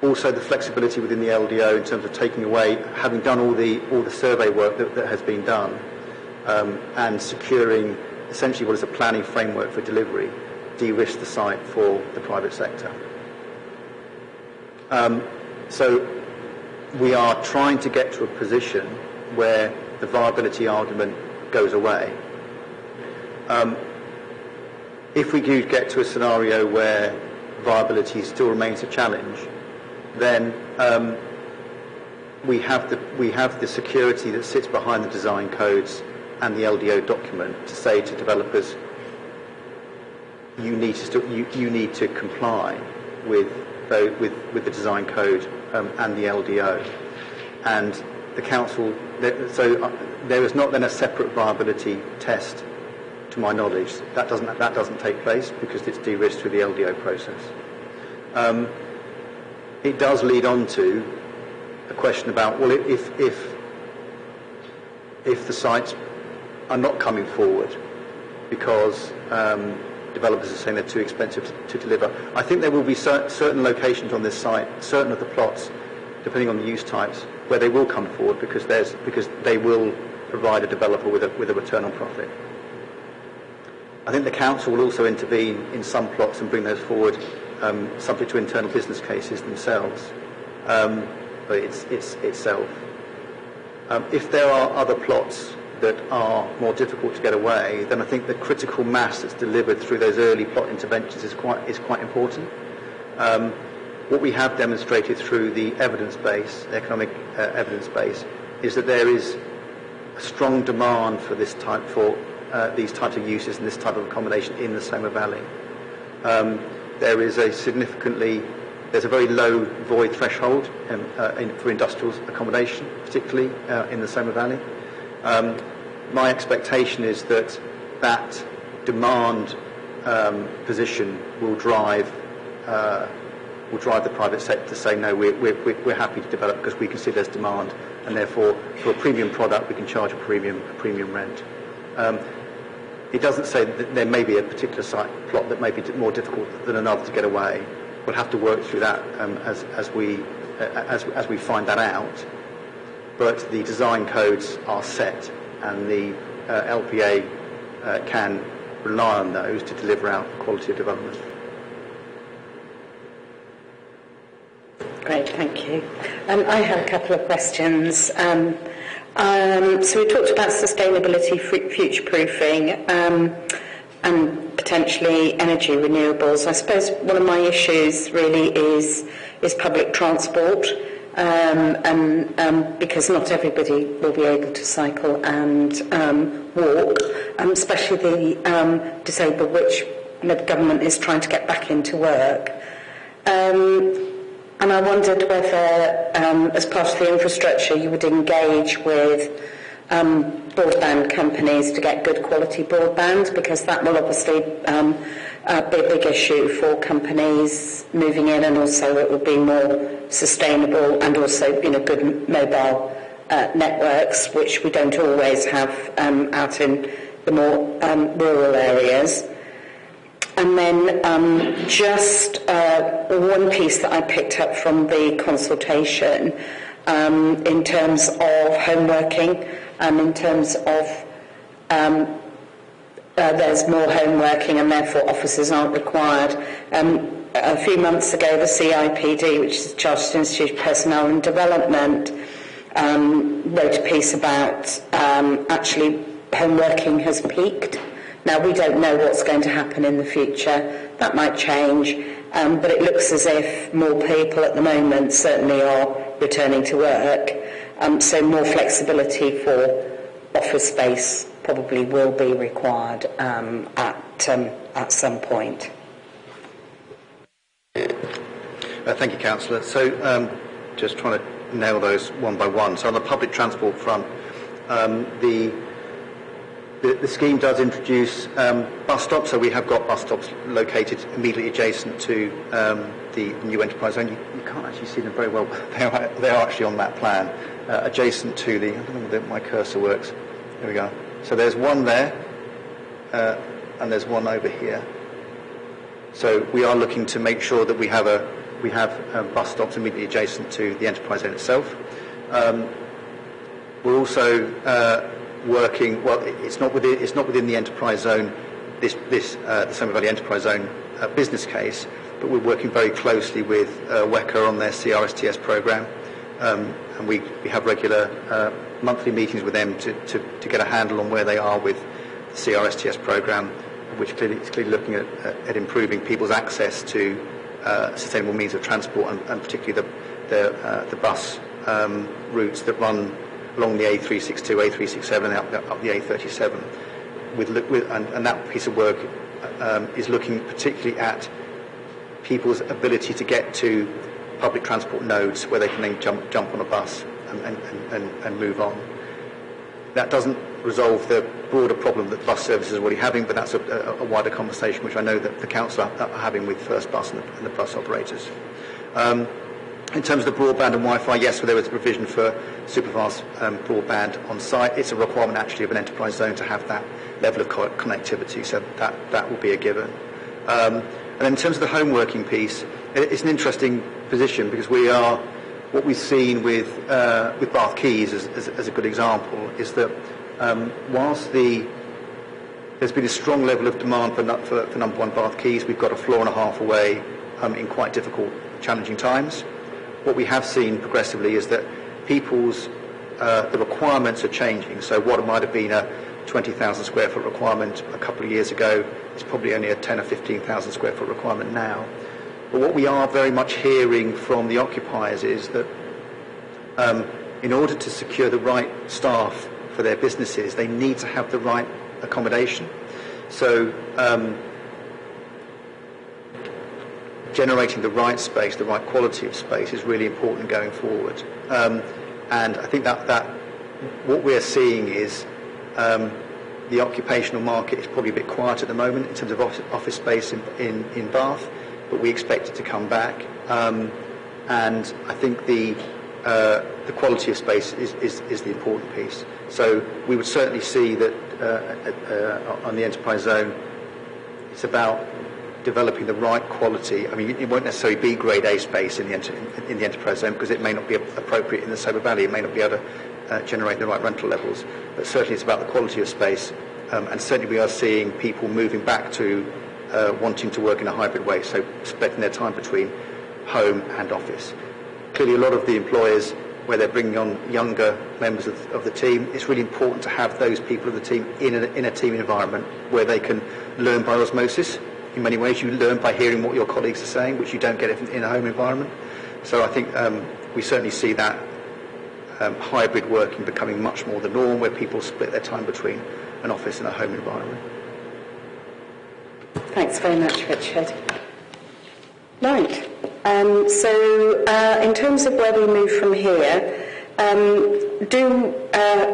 Also, the flexibility within the LDO in terms of taking away, having done all the survey work that has been done, and securing essentially what is a planning framework for delivery, de-risk the site for the private sector. So we are trying to get to a position where the viability argument goes away. If we do get to a scenario where viability still remains a challenge, then we have the security that sits behind the design codes and the LDO document to say to developers, you need to comply with the design code and the LDO, and the council. So there is not then a separate viability test, to my knowledge. That doesn't take place because it's de-risked through the LDO process. It does lead on to a question about, well, if the sites are not coming forward because developers are saying they're too expensive to deliver. I think there will be certain locations on this site, certain of the plots, depending on the use types, where they will come forward because they will provide a developer with a return on profit. I think the council will also intervene in some plots and bring those forward, subject to internal business cases themselves, but it's itself. If there are other plots that are more difficult to get away, then I think the critical mass that's delivered through those early plot interventions is quite important. What we have demonstrated through the evidence base, economic evidence base, is that there is a strong demand for these types of uses and this type of accommodation in the Somer Valley. There's a very low void threshold for industrial accommodation, particularly in the Somer Valley. My expectation is that demand position will drive will drive the private sector to say, no, we're happy to develop because we can see there's demand, and therefore for a premium product we can charge a premium rent. It doesn't say that there may be a particular site plot that may be more difficult than another to get away. We'll have to work through that as we find that out. But the design codes are set, and the LPA can rely on those to deliver out quality of development. Great, thank you. I have a couple of questions. So we talked about sustainability, future-proofing, and potentially energy renewables. I suppose one of my issues really is public transport, and because not everybody will be able to cycle and walk, especially the disabled, which the government is trying to get back into work. And I wondered whether, as part of the infrastructure, you would engage with broadband companies to get good quality broadband, because that will obviously be a big issue for companies moving in, and also it will be more sustainable, and also good mobile networks, which we don't always have out in the more rural areas. And then just one piece that I picked up from the consultation in terms of homeworking, in terms of there's more homeworking and therefore officers aren't required. A few months ago, the CIPD, which is the Chartered Institute of Personnel and Development, wrote a piece about actually homeworking has peaked. Now, we don't know what's going to happen in the future. That might change, but it looks as if more people at the moment certainly are returning to work, so more flexibility for office space probably will be required at some point. Thank you, Councillor. So just trying to nail those one by one. So on the public transport front, the scheme does introduce bus stops, so we have got bus stops located immediately adjacent to the new enterprise zone. You can't actually see them very well, but they are actually on that plan, adjacent to the, I don't know whether my cursor works, there we go. So there's one there, and there's one over here. So we are looking to make sure that we have bus stops immediately adjacent to the enterprise zone itself. We're also working, well, it's not within the enterprise zone, the Somer Valley Enterprise Zone business case, but we're working very closely with WECA on their CRSTS programme, and we have regular monthly meetings with them to get a handle on where they are with the CRSTS programme, which is clearly looking at improving people's access to sustainable means of transport, and particularly the bus routes that run along the A362, A367 and up the A37. And that piece of work is looking particularly at people's ability to get to public transport nodes where they can then jump on a bus and move on. That doesn't resolve the broader problem that bus services are already having, but that's a wider conversation which I know that the council are having with First Bus and the bus operators. In terms of the broadband and Wi-Fi, yes, there is a provision for superfast broadband on site. It's a requirement actually of an enterprise zone to have that level of connectivity, so that will be a given. And in terms of the homeworking piece, it's an interesting position, because what we've seen with Bath Quays as a good example is that whilst there's been a strong level of demand for number one Bath Quays, we've got a floor and a half away in quite difficult, challenging times. What we have seen progressively is that the requirements are changing. So what might have been a 20,000 square foot requirement a couple of years ago is probably only a 10 or 15,000 square foot requirement now. But what we are very much hearing from the occupiers is that in order to secure the right staff for their businesses, they need to have the right accommodation. So generating the right space, the right quality of space is really important going forward. And I think that what we're seeing is the occupational market is probably a bit quiet at the moment in terms of office space in Bath. but we expect it to come back. And I think the quality of space is the important piece. So we would certainly see that on the enterprise zone, it's about developing the right quality. I mean, it won't necessarily be grade A space in the enterprise zone because it may not be appropriate in the Sober Valley. It may not be able to generate the right rental levels. But certainly it's about the quality of space. And certainly we are seeing people moving back to wanting to work in a hybrid way, so splitting their time between home and office. Clearly a lot of the employers, where they're bringing on younger members of the team, it's really important to have those people of the team in a team environment where they can learn by osmosis. In many ways, you learn by hearing what your colleagues are saying, which you don't get in a home environment. So I think we certainly see that hybrid working becoming much more the norm, where people split their time between an office and a home environment. Thanks very much, Richard. Right. So in terms of where we move from here, do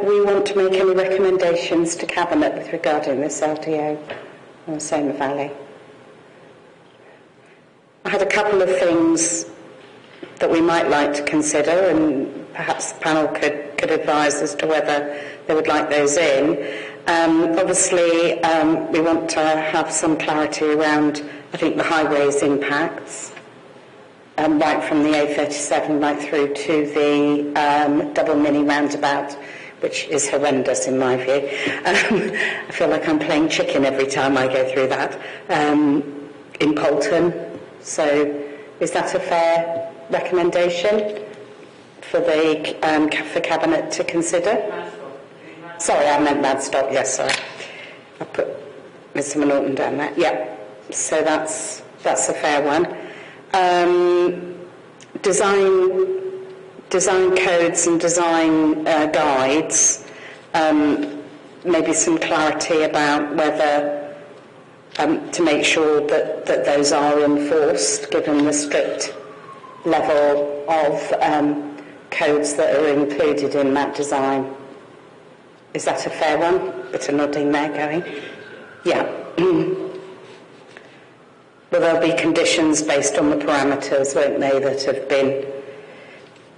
we want to make any recommendations to Cabinet with regarding this LDO or Somer Valley? I had a couple of things that we might like to consider, and perhaps the panel could advise as to whether they would like those in. Obviously, we want to have some clarity around, I think, the highways impacts, right from the A37 right through to the double mini roundabout, which is horrendous in my view. I feel like I'm playing chicken every time I go through that, in Polton. So is that a fair recommendation for for Cabinet to consider? Sorry, I meant Madstock, yes, sorry. I put Mr Norton down there. Yeah, so that's a fair one. Design codes and design guides, maybe some clarity about whether to make sure that those are enforced, given the strict level of codes that are included in that design. Is that a fair one? Bit of nodding there going. Yeah. Well, there'll be conditions based on the parameters, won't they, that have been.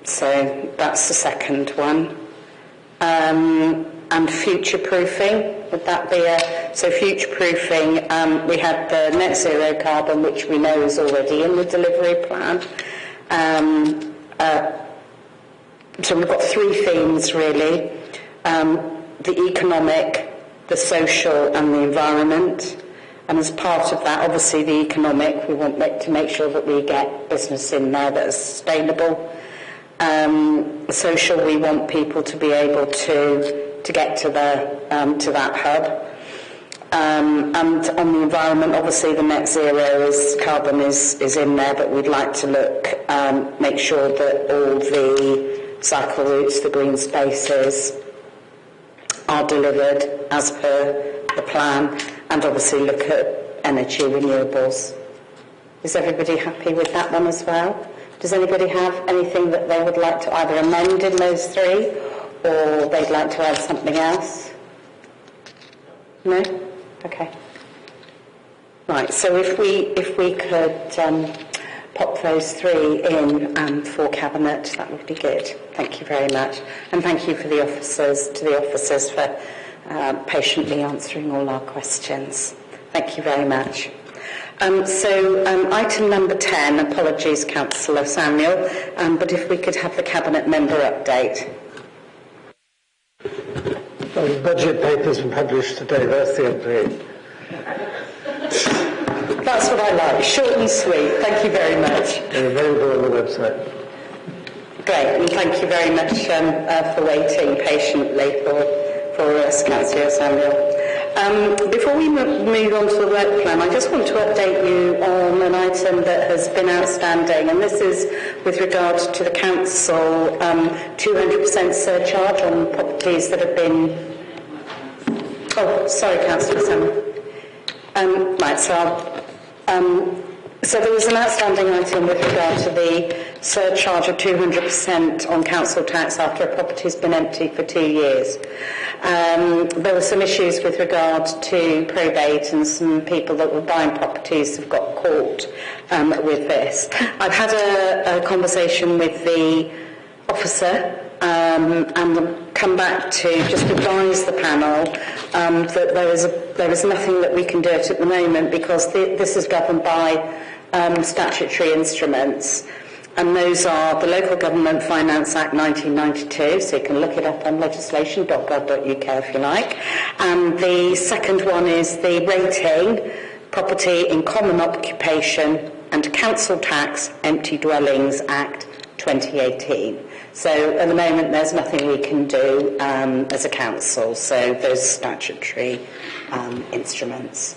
So that's the second one. And future-proofing, would that be so future-proofing, we had the net zero carbon, which we know is already in the delivery plan. So we've got three themes, really. The economic, the social and the environment. And as part of that, obviously the economic, we want to make sure that we get business in there that is sustainable. Social, we want people to be able to get to that hub. And on the environment, obviously the net zero carbon is in there, but we'd like to make sure that all the cycle routes, the green spaces, are delivered as per the plan, and obviously look at energy renewables. Is everybody happy with that one as well? Does anybody have anything that they would like to either amend in those three, or they'd like to add something else? No? Okay. Right, so if we could pop those three in for Cabinet, that would be good. Thank you very much. And thank you to the officers for patiently answering all our questions. Thank you very much. Item number 10, apologies, Councillor Samuel, but if we could have the Cabinet member update. Well, the budget papers were published today, that's the update. That's what I like, short and sweet. Thank you very much. They're available on the website. Great, and thank you very much for waiting patiently for us, Councillor Samuel. Before we move on to the work plan, I just want to update you on an item that has been outstanding, and this is with regard to the Council 200% surcharge on properties that have been... Oh, sorry, Councillor Samuel. Right, so there was an outstanding item with regard to the surcharge of 200% on council tax after a property has been empty for 2 years. There were some issues with regard to probate, and some people that were buying properties have got caught with this. I've had a conversation with the officer and come back to just advise the panel that there is nothing that we can do at the moment, because this is governed by statutory instruments, and those are the Local Government Finance Act 1992, so you can look it up on legislation.gov.uk if you like, and the second one is the Rating, Property in Common Occupation and Council Tax Empty Dwellings Act 2018. So at the moment there's nothing we can do as a council, so those statutory instruments.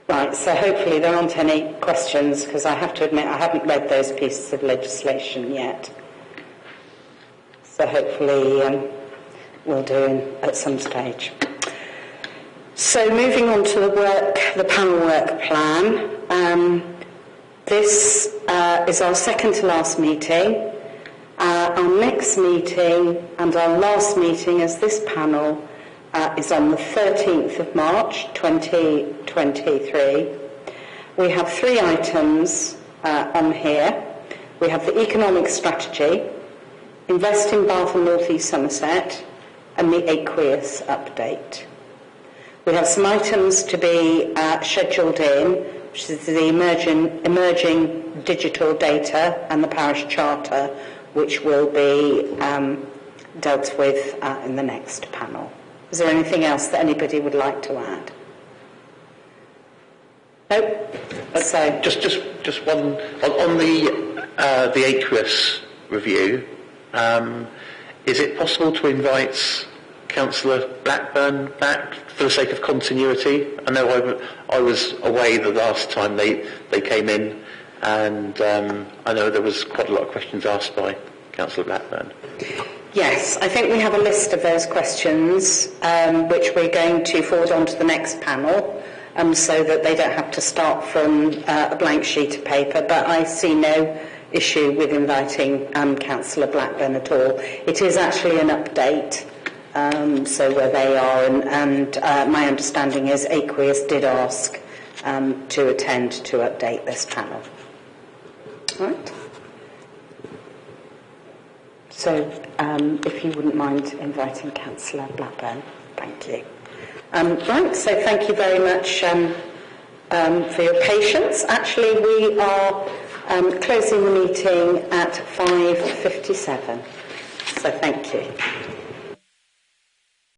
Right, so hopefully there aren't any questions, because I have to admit I haven't read those pieces of legislation yet. So hopefully we'll do at some stage. So moving on to the panel work plan. This is our second to last meeting. Our next meeting and our last meeting as this panel is on the 13th of March 2023. We have 3 items on here. We have the economic strategy, Invest in Bath and North East Somerset, and the aqueous update. We have some items to be scheduled in, which is the emerging digital data and the parish charter, which will be dealt with in the next panel. Is there anything else that anybody would like to add? Nope. So just one on the aqueous review. Is it possible to invite Councillor Blackburn back for the sake of continuity? I know I was away the last time they came in, and I know there was quite a lot of questions asked by Councillor Blackburn. Yes, I think we have a list of those questions which we're going to forward on to the next panel, so that they don't have to start from a blank sheet of paper, but I see no issue with inviting Councillor Blackburn at all. It is actually an update, so where they are, and my understanding is Aqueous did ask to attend to update this panel. All right. So if you wouldn't mind inviting Councillor Blackburn, thank you. Right, so thank you very much for your patience. Actually, we are closing the meeting at 5:57, so thank you.